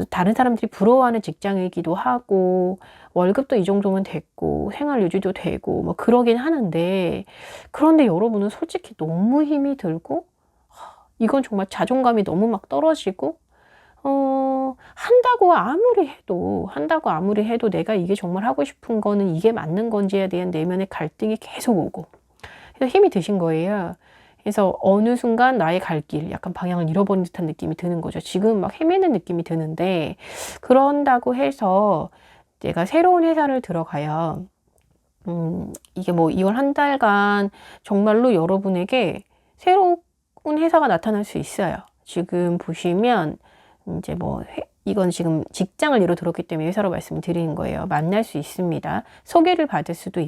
다른 사람들이 부러워하는 직장이기도 하고 월급도 이 정도면 됐고 생활 유지도 되고 뭐 그러긴 하는데, 그런데 여러분은 솔직히 너무 힘이 들고 이건 정말 자존감이 너무 막 떨어지고 한다고 아무리 해도 내가 이게 정말 하고 싶은 거는 이게 맞는 건지에 대한 내면의 갈등이 계속 오고, 그래서 힘이 드신 거예요. 그래서 어느 순간 나의 갈 길, 약간 방향을 잃어버린 듯한 느낌이 드는 거죠. 지금 막 헤매는 느낌이 드는데, 그런다고 해서 내가 새로운 회사를 들어가요. 이게 뭐 2월 한 달간 정말로 여러분에게 새로운 회사가 나타날 수 있어요. 지금 보시면 이제 뭐 이건 지금 직장을 예로 들었기 때문에 회사로 말씀을 드리는 거예요. 만날 수 있습니다. 소개를 받을 수도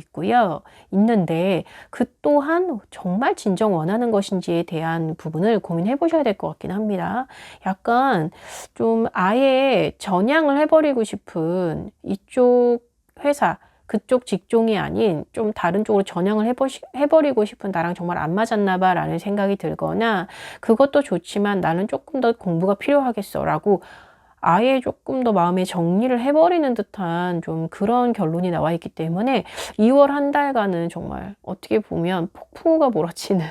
있는데 그 또한 정말 진정 원하는 것인지에 대한 부분을 고민해 보셔야 될 것 같긴 합니다. 약간 좀 아예 전향을 해버리고 싶은 이쪽 회사, 그쪽 직종이 아닌 좀 다른 쪽으로 전향을 해버리고 싶은, 나랑 정말 안 맞았나 봐 라는 생각이 들거나, 그것도 좋지만 나는 조금 더 공부가 필요하겠어 라고 아예 조금 더 마음의 정리를 해버리는 듯한 좀 그런 결론이 나와 있기 때문에 2월 한 달간은 정말 어떻게 보면 폭풍우가 몰아치는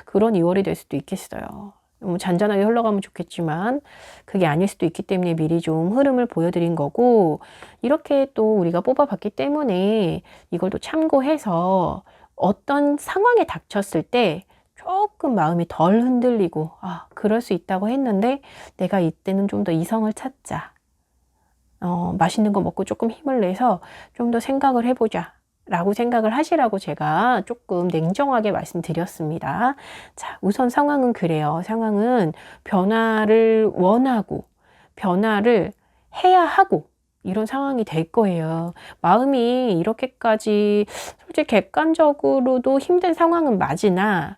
그런 2월이 될 수도 있겠어요. 너무 잔잔하게 흘러가면 좋겠지만 그게 아닐 수도 있기 때문에 미리 좀 흐름을 보여드린 거고, 이렇게 또 우리가 뽑아봤기 때문에 이걸 또 참고해서 어떤 상황에 닥쳤을 때 조금 마음이 덜 흔들리고 그럴 수 있다고 했는데 내가 이때는 좀 더 이성을 찾자, 맛있는 거 먹고 조금 힘을 내서 좀 더 생각을 해보자 라고 생각을 하시라고 제가 조금 냉정하게 말씀드렸습니다. 자, 우선 상황은 그래요. 상황은 변화를 원하고 변화를 해야 하고 이런 상황이 될 거예요. 마음이 이렇게까지 솔직히 객관적으로도 힘든 상황은 맞으나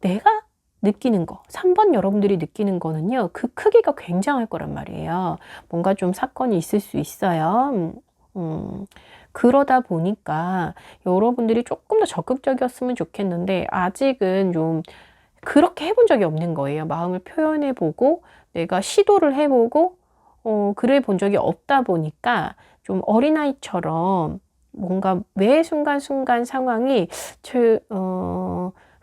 내가 느끼는 거, 3번 여러분들이 느끼는 거는요, 그 크기가 굉장할 거란 말이에요. 뭔가 좀 사건이 있을 수 있어요. 그러다 보니까 여러분들이 조금 더 적극적이었으면 좋겠는데 아직은 좀 그렇게 해본 적이 없는 거예요. 마음을 표현해보고 내가 시도를 해보고 그래 본 적이 없다 보니까 좀 어린아이처럼 뭔가 매 순간순간 상황이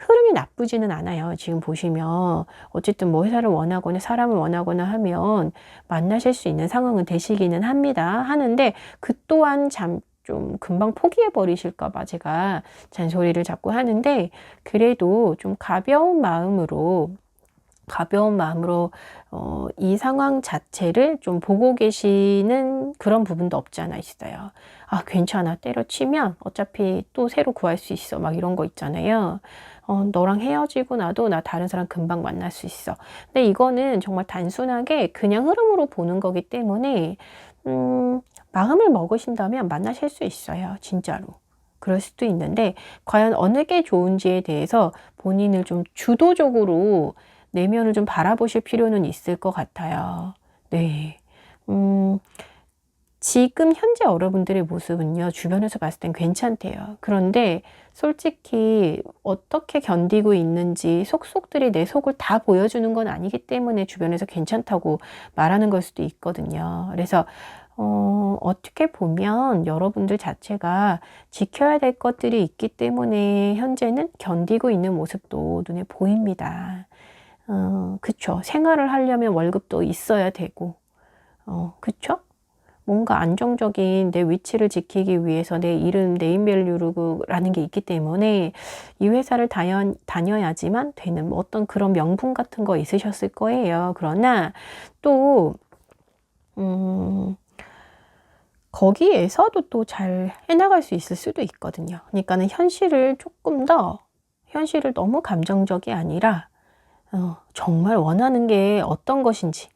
흐름이 나쁘지는 않아요. 지금 보시면 어쨌든 뭐 회사를 원하거나 사람을 원하거나 하면 만나실 수 있는 상황은 되시기는 하는데 그 또한 좀 금방 포기해 버리실까 봐 제가 잔소리를 자꾸 하는데 그래도 좀 가벼운 마음으로 이 상황 자체를 좀 보고 계시는 그런 부분도 없지 않아 있어요. 아, 괜찮아. 때려치면 어차피 또 새로 구할 수 있어. 막 이런 거 있잖아요. 너랑 헤어지고 나도 나 다른 사람 금방 만날 수 있어. 근데 이거는 정말 단순하게 그냥 흐름으로 보는 거기 때문에 마음을 먹으신다면 만나실 수 있어요. 진짜로. 그럴 수도 있는데 과연 어느 게 좋은지에 대해서 본인을 좀 주도적으로 내면을 좀 바라보실 필요는 있을 것 같아요. 네. 지금 현재 여러분들의 모습은요, 주변에서 봤을 땐 괜찮대요. 그런데 솔직히 어떻게 견디고 있는지 속속들이 내 속을 다 보여주는 건 아니기 때문에 주변에서 괜찮다고 말하는 걸 수도 있거든요. 그래서 어떻게 보면 여러분들 자체가 지켜야 될 것들이 있기 때문에 현재는 견디고 있는 모습도 눈에 보입니다. 그쵸. 생활을 하려면 월급도 있어야 되고, 그쵸? 뭔가 안정적인 내 위치를 지키기 위해서 내 이름, 네임밸류라는 게 있기 때문에 이 회사를 다녀야지만 되는 뭐 어떤 그런 명분 같은 거 있으셨을 거예요. 그러나 또, 거기에서도 또 잘 해나갈 수 있을 수도 있거든요. 그러니까는 현실을 너무 감정적이 아니라, 정말 원하는 게 어떤 것인지,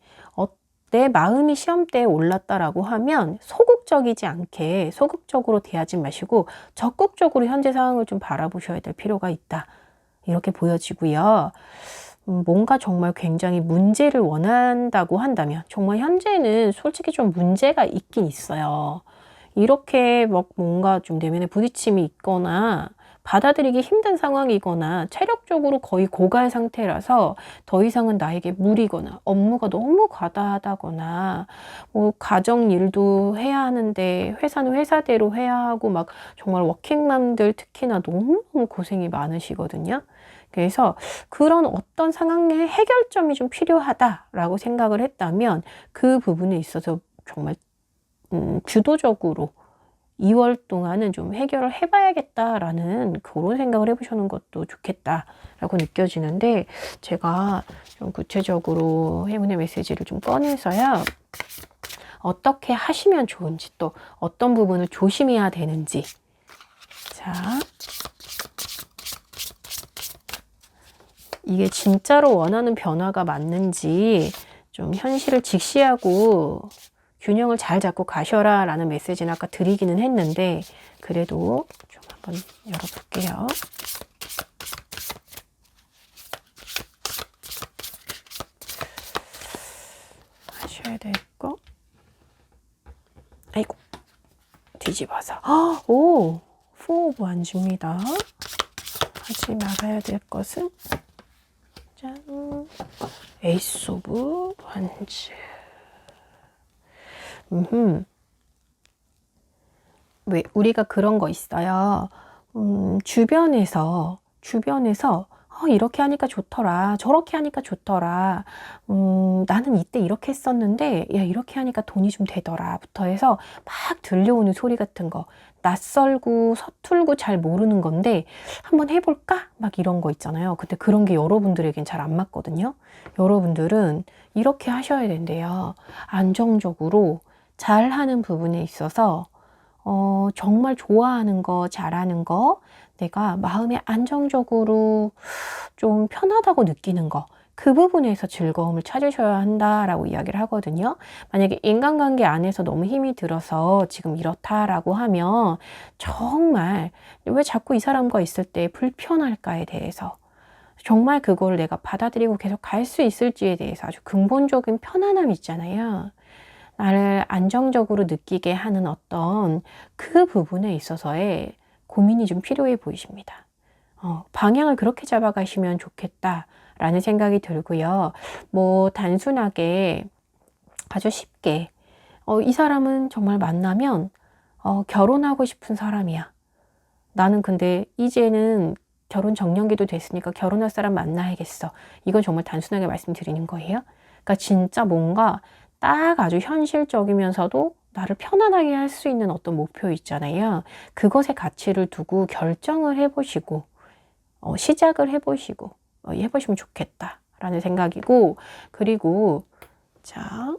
내 마음이 시험대에 올랐다라고 하면 소극적이지 않게 소극적으로 대하지 마시고 적극적으로 현재 상황을 좀 바라보셔야 될 필요가 있다. 이렇게 보여지고요. 뭔가 정말 굉장히 문제를 원한다고 한다면 정말 현재는 솔직히 좀 문제가 있긴 있어요. 이렇게 막 뭔가 좀 내면에 부딪힘이 있거나 받아들이기 힘든 상황이거나 체력적으로 거의 고갈 상태라서 더 이상은 나에게 무리거나 업무가 너무 과다하다거나 뭐 가정 일도 해야 하는데 회사는 회사대로 해야 하고 막 정말 워킹맘들 특히나 너무너무 고생이 많으시거든요. 그래서 그런 어떤 상황의 해결점이 좀 필요하다라고 생각을 했다면 그 부분에 있어서 정말 주도적으로 2월 동안은 좀 해결을 해봐야겠다라는 그런 생각을 해보시는 것도 좋겠다라고 느껴지는데 제가 좀 구체적으로 행운의 메시지를 좀 꺼내서요. 어떻게 하시면 좋은지 또 어떤 부분을 조심해야 되는지 자 이게 진짜로 원하는 변화가 맞는지 좀 현실을 직시하고 균형을 잘 잡고 가셔라 라는 메시지는 아까 드리기는 했는데 그래도 좀 한번 열어볼게요. 하셔야 될 거. 아이고 뒤집어서 오! 포 오브 완주입니다. 하지 말아야 될 것은 짠 에이스 오브 완주. 왜 우리가 그런 거 있어요. 주변에서 이렇게 하니까 좋더라. 저렇게 하니까 좋더라. 나는 이때 이렇게 했었는데 야 이렇게 하니까 돈이 좀 되더라. 부터 해서 막 들려오는 소리 같은 거. 낯설고 서툴고 잘 모르는 건데 한번 해볼까? 막 이런 거 있잖아요. 근데 그런 게 여러분들에겐 잘 안 맞거든요. 여러분들은 이렇게 하셔야 된대요. 안정적으로 잘하는 부분에 있어서 정말 좋아하는 거, 잘하는 거, 내가 마음에 안정적으로 좀 편하다고 느끼는 거, 그 부분에서 즐거움을 찾으셔야 한다라고 이야기를 하거든요. 만약에 인간관계 안에서 너무 힘이 들어서 지금 이렇다라고 하면 정말 왜 자꾸 이 사람과 있을 때 불편할까에 대해서 정말 그걸 내가 받아들이고 계속 갈 수 있을지에 대해서 아주 근본적인 편안함이 있잖아요. 나를 안정적으로 느끼게 하는 어떤 그 부분에 있어서의 고민이 좀 필요해 보이십니다. 방향을 그렇게 잡아가시면 좋겠다라는 생각이 들고요. 뭐 단순하게 아주 쉽게 이 사람은 정말 만나면 결혼하고 싶은 사람이야. 나는 근데 이제는 결혼 정년기도 됐으니까 결혼할 사람 만나야겠어. 이건 정말 단순하게 말씀드리는 거예요. 그러니까 진짜 뭔가 딱 아주 현실적이면서도 나를 편안하게 할 수 있는 어떤 목표 있잖아요. 그것에 가치를 두고 결정을 해보시고 시작을 해보시고 해보시면 좋겠다라는 생각이고, 그리고 자,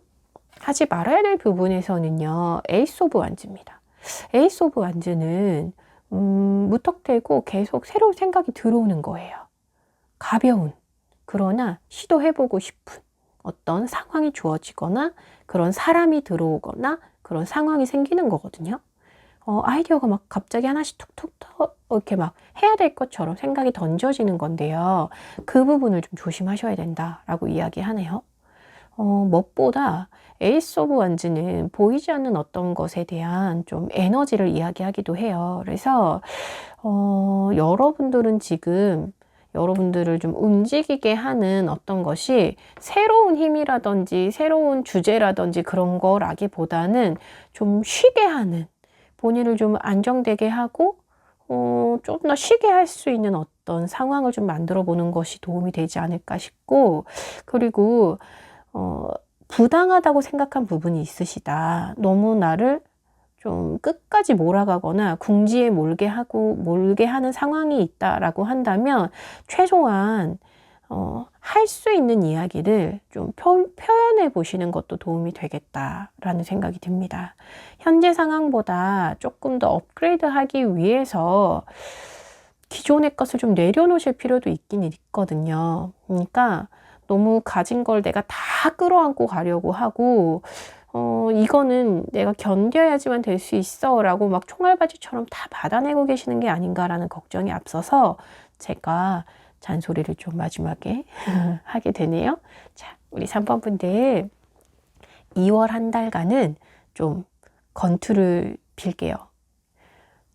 하지 말아야 될 부분에서는요, 에이스 오브 완즈입니다. 에이스 오브 완즈는 무턱대고 계속 새로운 생각이 들어오는 거예요. 가벼운, 그러나 시도해보고 싶은 어떤 상황이 주어지거나 그런 사람이 들어오거나 그런 상황이 생기는 거거든요. 아이디어가 막 갑자기 하나씩 툭툭 이렇게 막 해야 될 것처럼 생각이 던져지는 건데요. 그 부분을 좀 조심하셔야 된다라고 이야기하네요. 무엇보다 에이스 오브 완즈는 보이지 않는 어떤 것에 대한 좀 에너지를 이야기하기도 해요. 그래서 여러분들은 지금 여러분들을 좀 움직이게 하는 어떤 것이 새로운 힘이라든지 새로운 주제라든지 그런 거라기보다는 좀 쉬게 하는, 본인을 좀 안정되게 하고 좀 더 쉬게 할 수 있는 어떤 상황을 좀 만들어 보는 것이 도움이 되지 않을까 싶고, 그리고 부당하다고 생각한 부분이 있으시다. 너무 나를 좀 끝까지 몰아가거나 궁지에 몰게 하는 상황이 있다라고 한다면 최소한 할 수 있는 이야기를 좀 표현해 보시는 것도 도움이 되겠다라는 생각이 듭니다. 현재 상황보다 조금 더 업그레이드 하기 위해서 기존의 것을 좀 내려놓으실 필요도 있긴 있거든요. 그러니까 너무 가진 걸 내가 다 끌어안고 가려고 하고 이거는 내가 견뎌야지만 될 수 있어 라고 막 총알바지처럼 다 받아내고 계시는 게 아닌가라는 걱정이 앞서서 제가 잔소리를 좀 마지막에 하게 되네요. 자, 우리 3번 분들 2월 한 달간은 좀 건투를 빌게요.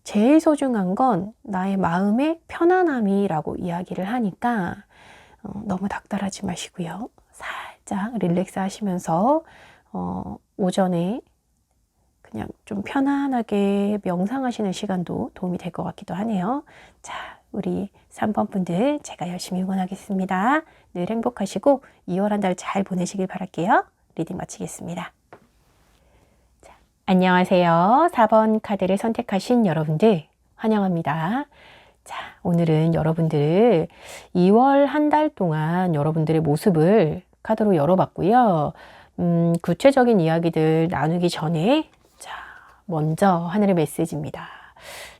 제일 소중한 건 나의 마음의 편안함이라고 이야기를 하니까 너무 닥달하지 마시고요. 살짝 릴렉스 하시면서 오전에 그냥 좀 편안하게 명상하시는 시간도 도움이 될 것 같기도 하네요. 자, 우리 3번 분들 제가 열심히 응원하겠습니다. 늘 행복하시고 2월 한 달 잘 보내시길 바랄게요. 리딩 마치겠습니다. 자, 안녕하세요. 4번 카드를 선택하신 여러분들 환영합니다. 자, 오늘은 여러분들 2월 한 달 동안 여러분들의 모습을 카드로 열어봤고요. 구체적인 이야기들 나누기 전에 자, 먼저 하늘의 메시지입니다.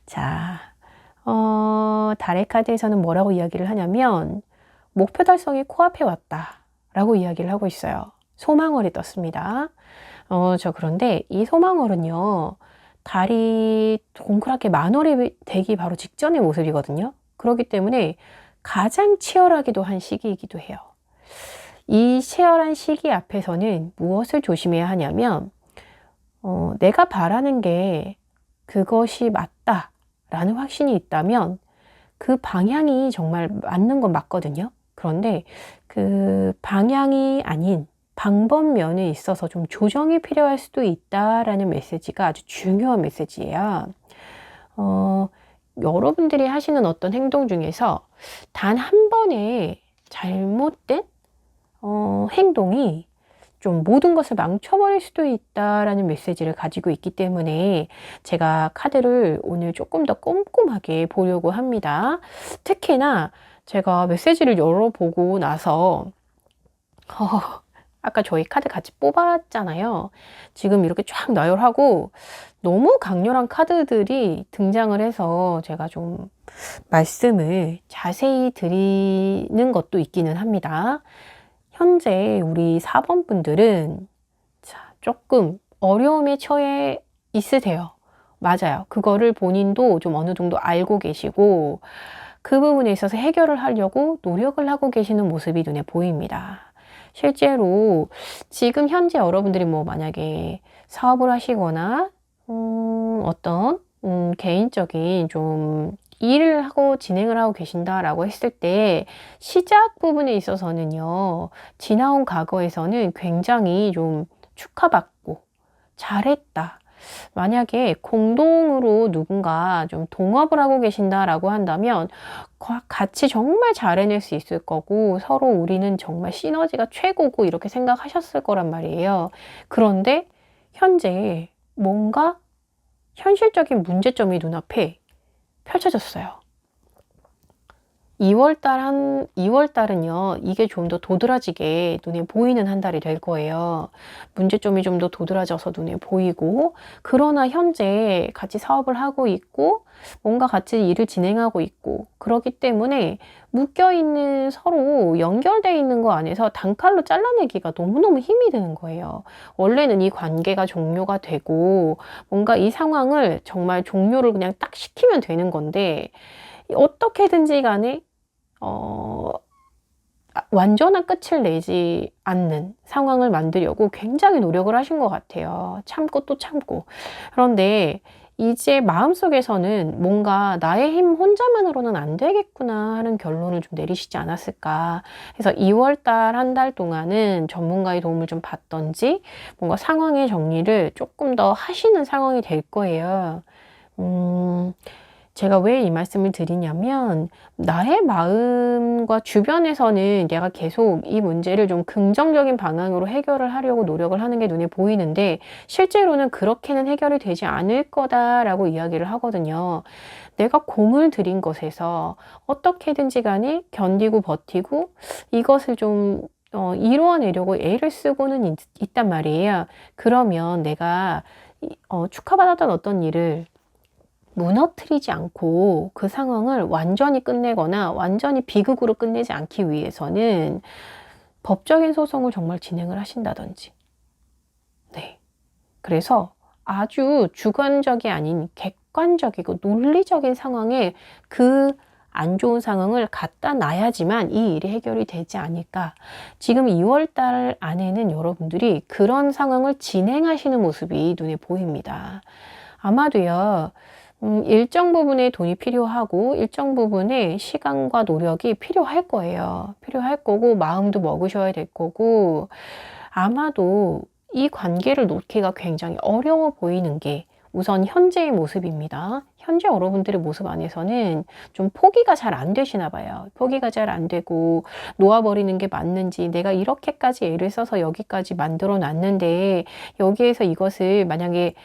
자, 달의 카드에서는 뭐라고 이야기를 하냐면 목표 달성이 코앞에 왔다 라고 이야기를 하고 있어요. 소망월이 떴습니다. 그런데 이 소망월은요, 달이 동그랗게 만월이 되기 바로 직전의 모습이거든요. 그렇기 때문에 가장 치열하기도 한 시기이기도 해요. 이 치열한 시기 앞에서는 무엇을 조심해야 하냐면 내가 바라는 게 그것이 맞다라는 확신이 있다면 그 방향이 정말 맞는 건 맞거든요. 그런데 그 방향이 아닌 방법면에 있어서 좀 조정이 필요할 수도 있다라는 메시지가 아주 중요한 메시지예요. 여러분들이 하시는 어떤 행동 중에서 단 한 번의 잘못된 행동이 좀 모든 것을 망쳐버릴 수도 있다라는 메시지를 가지고 있기 때문에 제가 카드를 오늘 조금 더 꼼꼼하게 보려고 합니다. 특히나 제가 메시지를 열어보고 나서 아까 저희 카드 같이 뽑았잖아요. 지금 이렇게 쫙 나열하고 너무 강렬한 카드들이 등장을 해서 제가 좀 말씀을 자세히 드리는 것도 있기는 합니다. 현재 우리 4번 분들은 조금 어려움에 처해 있으세요. 맞아요. 그거를 본인도 좀 어느 정도 알고 계시고 그 부분에 있어서 해결을 하려고 노력을 하고 계시는 모습이 눈에 보입니다. 실제로 지금 현재 여러분들이 뭐 만약에 사업을 하시거나 어떤 개인적인 좀 일을 하고 진행을 하고 계신다라고 했을 때 시작 부분에 있어서는요, 지나온 과거에서는 굉장히 좀 축하받고 잘했다. 만약에 공동으로 누군가 좀 동업을 하고 계신다라고 한다면 같이 정말 잘 해낼 수 있을 거고 서로 우리는 정말 시너지가 최고고 이렇게 생각하셨을 거란 말이에요. 그런데 현재 뭔가 현실적인 문제점이 눈앞에 펼쳐졌어요. 2월달은요, 이게 좀 더 도드라지게 눈에 보이는 한 달이 될 거예요. 문제점이 좀 더 도드라져서 눈에 보이고, 그러나 현재 같이 사업을 하고 있고, 뭔가 같이 일을 진행하고 있고, 그렇기 때문에 묶여있는 서로 연결되어 있는 거 안에서 단칼로 잘라내기가 너무너무 힘이 드는 거예요. 원래는 이 관계가 종료가 되고, 뭔가 이 상황을 정말 종료를 그냥 딱 시키면 되는 건데, 어떻게든지 간에 완전한 끝을 내지 않는 상황을 만들려고 굉장히 노력을 하신 것 같아요. 참고 또 참고. 그런데 이제 마음속에서는 뭔가 나의 힘 혼자만으로는 안 되겠구나 하는 결론을 좀 내리시지 않았을까. 그래서 2월달 한 달 동안은 전문가의 도움을 좀 받던지 뭔가 상황의 정리를 조금 더 하시는 상황이 될 거예요. 제가 왜 이 말씀을 드리냐면 나의 마음과 주변에서는 내가 계속 이 문제를 좀 긍정적인 방향으로 해결을 하려고 노력을 하는 게 눈에 보이는데 실제로는 그렇게는 해결이 되지 않을 거다라고 이야기를 하거든요. 내가 공을 들인 것에서 어떻게든지 간에 견디고 버티고 이것을 좀 이루어내려고 애를 쓰고는 있단 말이에요. 그러면 내가 축하받았던 어떤 일을 무너뜨리지 않고 그 상황을 완전히 끝내거나 완전히 비극으로 끝내지 않기 위해서는 법적인 소송을 정말 진행을 하신다든지. 네. 그래서 아주 주관적이 아닌 객관적이고 논리적인 상황에 그 안 좋은 상황을 갖다 놔야지만 이 일이 해결이 되지 않을까. 지금 2월달 안에는 여러분들이 그런 상황을 진행하시는 모습이 눈에 보입니다. 아마도요. 일정 부분의 돈이 필요하고 일정 부분의 시간과 노력이 필요할 거예요. 필요할 거고 마음도 먹으셔야 될 거고 아마도 이 관계를 놓기가 굉장히 어려워 보이는 게 우선 현재의 모습입니다. 현재 여러분들의 모습 안에서는 좀 포기가 잘 안 되시나 봐요. 포기가 잘 안 되고 놓아버리는 게 맞는지 내가 이렇게까지 애를 써서 여기까지 만들어 놨는데 여기에서 이것을 만약에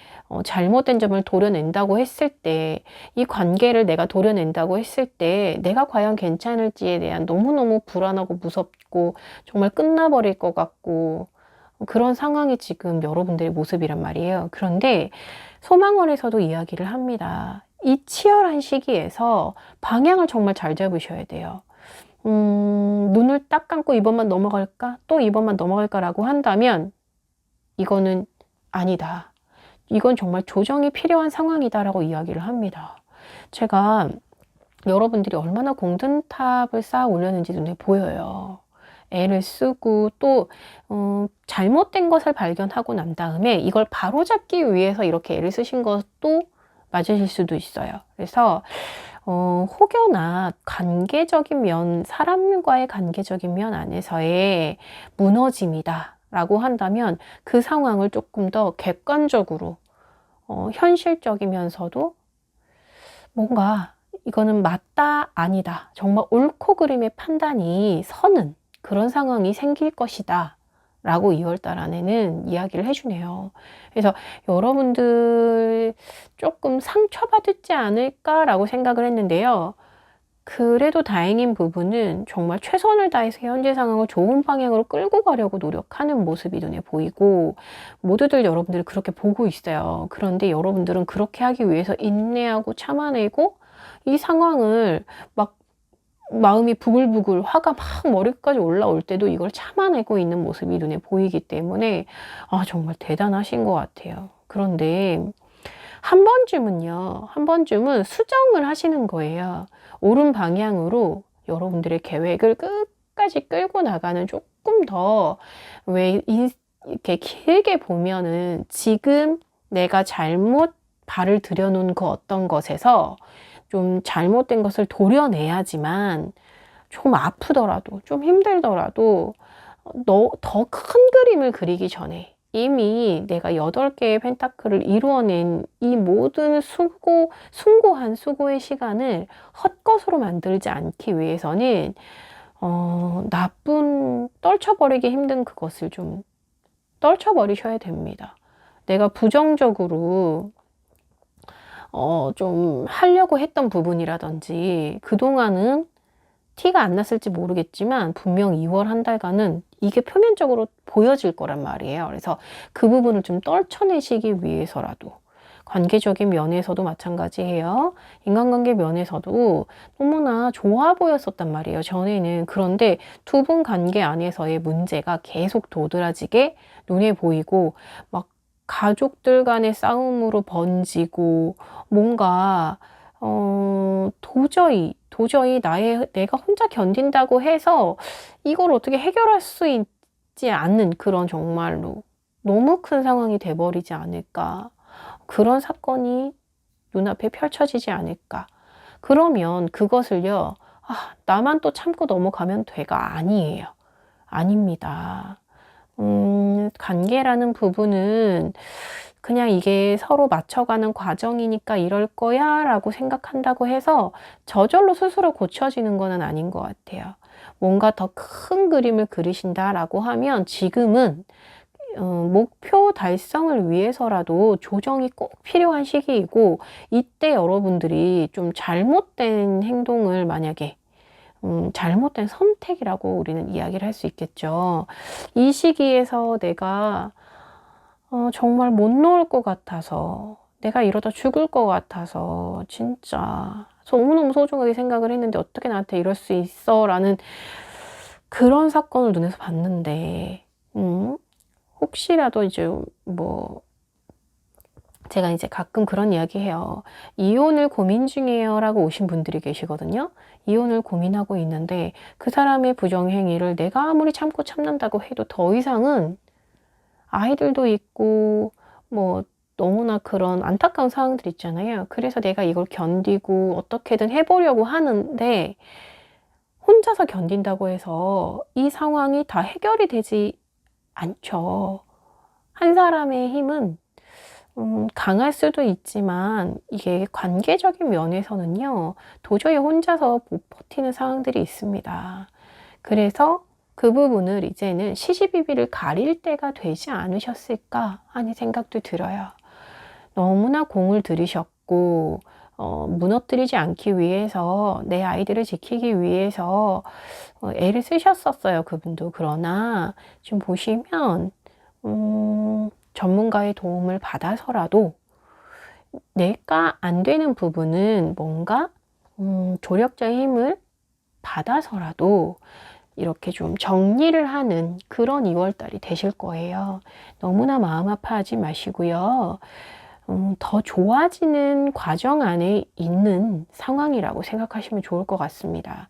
잘못된 점을 도려낸다고 했을 때 이 관계를 내가 도려낸다고 했을 때 내가 과연 괜찮을지에 대한 너무너무 불안하고 무섭고 정말 끝나버릴 것 같고 그런 상황이 지금 여러분들의 모습이란 말이에요. 그런데 소망원에서도 이야기를 합니다. 이 치열한 시기에서 방향을 정말 잘 잡으셔야 돼요. 눈을 딱 감고 이번만 넘어갈까? 또 이번만 넘어갈까라고 한다면 이거는 아니다. 이건 정말 조정이 필요한 상황이다라고 이야기를 합니다. 제가 여러분들이 얼마나 공든탑을 쌓아 올렸는지 눈에 보여요. 애를 쓰고 또 잘못된 것을 발견하고 난 다음에 이걸 바로잡기 위해서 이렇게 애를 쓰신 것도 맞으실 수도 있어요. 그래서 혹여나 관계적인 면, 사람과의 관계적인 면 안에서의 무너짐이다 라고 한다면 그 상황을 조금 더 객관적으로 현실적이면서도 뭔가 이거는 맞다 아니다 정말 옳고 그름의 판단이 서는 그런 상황이 생길 것이다 라고 2월달 안에는 이야기를 해주네요. 그래서 여러분들 조금 상처받지 않을까 라고 생각을 했는데요. 그래도 다행인 부분은 정말 최선을 다해서 현재 상황을 좋은 방향으로 끌고 가려고 노력하는 모습이 눈에 보이고 모두들 여러분들이 그렇게 보고 있어요. 그런데 여러분들은 그렇게 하기 위해서 인내하고 참아내고 이 상황을 막 마음이 부글부글 화가 막 머리까지 올라올 때도 이걸 참아내고 있는 모습이 눈에 보이기 때문에 정말 대단하신 것 같아요. 그런데 한 번쯤은 수정을 하시는 거예요. 옳은 방향으로 여러분들의 계획을 끝까지 끌고 나가는 조금 더, 이렇게 길게 보면은 지금 내가 잘못 발을 들여놓은 그 어떤 것에서 좀 잘못된 것을 도려내야지만 조금 아프더라도, 좀 힘들더라도 더 큰 그림을 그리기 전에 이미 내가 8개의 펜타클을 이루어낸 이 모든 숭고한 수고의 시간을 헛것으로 만들지 않기 위해서는 떨쳐버리기 힘든 그것을 좀 떨쳐버리셔야 됩니다. 내가 부정적으로 좀 하려고 했던 부분이라든지 그동안은 티가 안 났을지 모르겠지만 분명 2월 한 달간은 이게 표면적으로 보여질 거란 말이에요. 그래서 그 부분을 좀 떨쳐내시기 위해서라도 관계적인 면에서도 마찬가지예요. 인간관계 면에서도 너무나 좋아 보였었단 말이에요, 전에는. 그런데 두 분 관계 안에서의 문제가 계속 도드라지게 눈에 보이고 막 가족들 간의 싸움으로 번지고 뭔가 도저히 내가 혼자 견딘다고 해서 이걸 어떻게 해결할 수 있지 않는 그런 정말로 너무 큰 상황이 돼버리지 않을까. 그런 사건이 눈앞에 펼쳐지지 않을까. 그러면 그것을요, 나만 또 참고 넘어가면 돼가 아니에요. 아닙니다. 관계라는 부분은 그냥 이게 서로 맞춰가는 과정이니까 이럴 거야 라고 생각한다고 해서 저절로 스스로 고쳐지는 건 아닌 것 같아요. 뭔가 더 큰 그림을 그리신다라고 하면 지금은 목표 달성을 위해서라도 조정이 꼭 필요한 시기이고, 이때 여러분들이 좀 잘못된 행동을 만약에 잘못된 선택이라고 우리는 이야기를 할 수 있겠죠. 이 시기에서 내가 정말 못 놓을 것 같아서, 내가 이러다 죽을 것 같아서 진짜 너무너무 소중하게 생각을 했는데 어떻게 나한테 이럴 수 있어 라는 그런 사건을 눈에서 봤는데 혹시라도 이제 제가 이제 가끔 그런 이야기 해요. 이혼을 고민 중이에요 라고 오신 분들이 계시거든요. 이혼을 고민하고 있는데 그 사람의 부정행위를 내가 아무리 참고 참는다고 해도 더 이상은 아이들도 있고 너무나 그런 안타까운 상황들 있잖아요. 그래서 내가 이걸 견디고 어떻게든 해보려고 하는데 혼자서 견딘다고 해서 이 상황이 다 해결이 되지 않죠. 한 사람의 힘은 강할 수도 있지만 이게 관계적인 면에서는요, 도저히 혼자서 못 버티는 상황들이 있습니다. 그래서 그 부분을 이제는 시시비비를 가릴 때가 되지 않으셨을까 하는 생각도 들어요. 너무나 공을 들이셨고 무너뜨리지 않기 위해서, 내 아이들을 지키기 위해서 애를 쓰셨었어요, 그분도. 그러나 지금 보시면 전문가의 도움을 받아서라도 내가 안 되는 부분은 뭔가 조력자의 힘을 받아서라도 이렇게 좀 정리를 하는 그런 2월달이 되실 거예요. 너무나 마음 아파하지 마시고요. 더 좋아지는 과정 안에 있는 상황이라고 생각하시면 좋을 것 같습니다.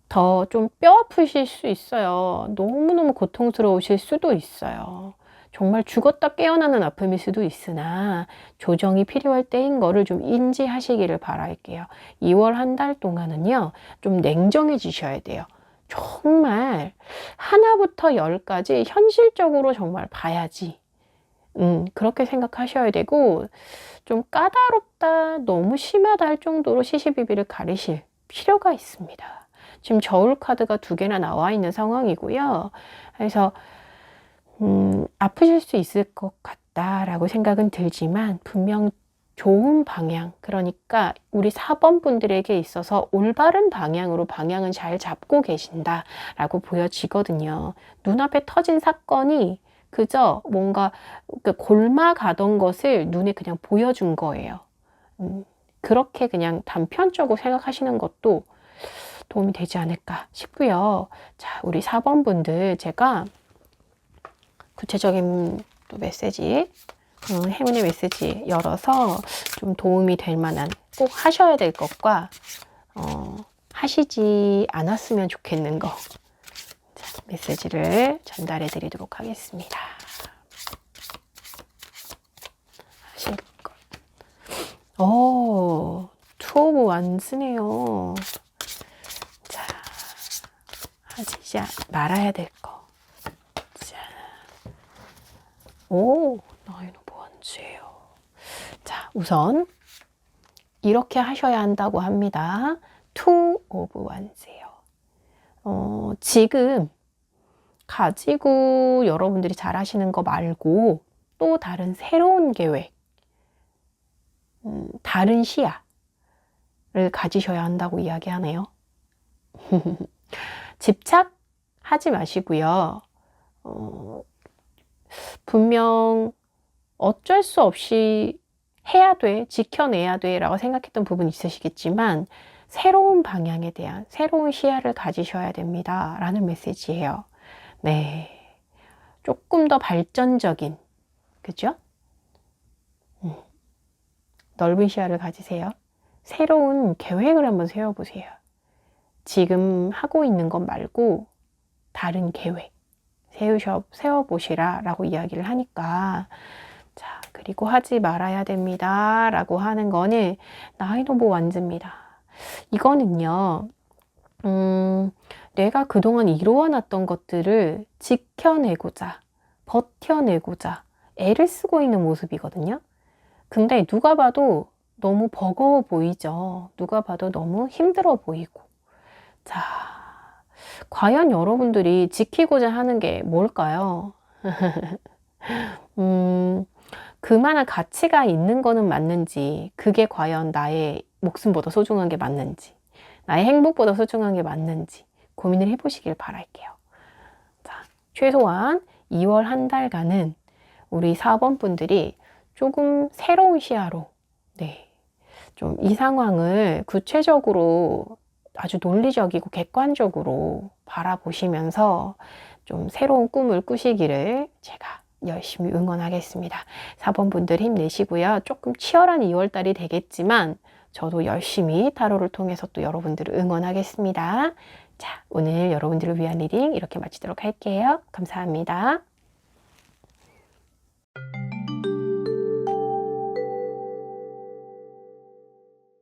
더 좀 뼈 아프실 수 있어요. 너무너무 고통스러우실 수도 있어요. 정말 죽었다 깨어나는 아픔일 수도 있으나 조정이 필요할 때인 거를 좀 인지하시기를 바랄게요. 2월 한 달 동안은요, 좀 냉정해지셔야 돼요. 정말 하나부터 10까지 현실적으로 정말 봐야지. 그렇게 생각하셔야 되고, 좀 까다롭다, 너무 심하다 할 정도로 시시비비를 가리실 필요가 있습니다. 지금 저울 카드가 2개나 나와 있는 상황이고요. 그래서 아프실 수 있을 것 같다라고 생각은 들지만 분명 좋은 방향, 그러니까 우리 4번 분들에게 있어서 올바른 방향으로 방향은 잘 잡고 계신다라고 보여지거든요. 눈앞에 터진 사건이 그저 뭔가 골마가던 것을 눈에 그냥 보여준 거예요. 그렇게 그냥 단편적으로 생각하시는 것도 도움이 되지 않을까 싶고요. 자, 우리 4번 분들 제가 구체적인 또 메시지, 행운의 메시지 열어서 좀 도움이 될 만한 꼭 하셔야 될 것과 하시지 않았으면 좋겠는 거, 자, 메시지를 전달해 드리도록 하겠습니다. 하실 것. 투 오브 완스네요. 자, 하지 말아야 될 거. 자, 나인 오브 완스예요. 자, 우선 이렇게 하셔야 한다고 합니다. 투 오브 완스예요. 지금 가지고 여러분들이 잘 하시는 거 말고 또 다른 새로운 계획, 다른 시야를 가지셔야 한다고 이야기하네요. 집착하지 마시고요. 분명 어쩔 수 없이 해야 돼, 지켜내야 돼 라고 생각했던 부분이 있으시겠지만 새로운 방향에 대한 새로운 시야를 가지셔야 됩니다 라는 메시지예요. 네, 조금 더 발전적인, 그죠? 넓은 시야를 가지세요. 새로운 계획을 한번 세워보세요. 지금 하고 있는 것 말고 다른 계획 세워보시라 라고 이야기를 하니까, 자, 그리고 하지 말아야 됩니다 라고 하는 거는 나인 오브 완즈입니다. 이거는요, 내가 그동안 이루어놨던 것들을 지켜내고자, 버텨내고자 애를 쓰고 있는 모습이거든요. 근데 누가 봐도 너무 버거워 보이죠. 누가 봐도 너무 힘들어 보이고. 자, 과연 여러분들이 지키고자 하는 게 뭘까요? 그만한 가치가 있는 거는 맞는지, 그게 과연 나의 목숨보다 소중한 게 맞는지, 나의 행복보다 소중한 게 맞는지 고민을 해보시길 바랄게요. 자, 최소한 2월 한 달간은 우리 4번 분들이 조금 새로운 시야로, 네, 좀 이 상황을 구체적으로 아주 논리적이고 객관적으로 바라보시면서 좀 새로운 꿈을 꾸시기를 제가 열심히 응원하겠습니다. 4번 분들 힘내시고요. 조금 치열한 2월달이 되겠지만 저도 열심히 타로를 통해서 또 여러분들을 응원하겠습니다. 자, 오늘 여러분들을 위한 리딩 이렇게 마치도록 할게요. 감사합니다.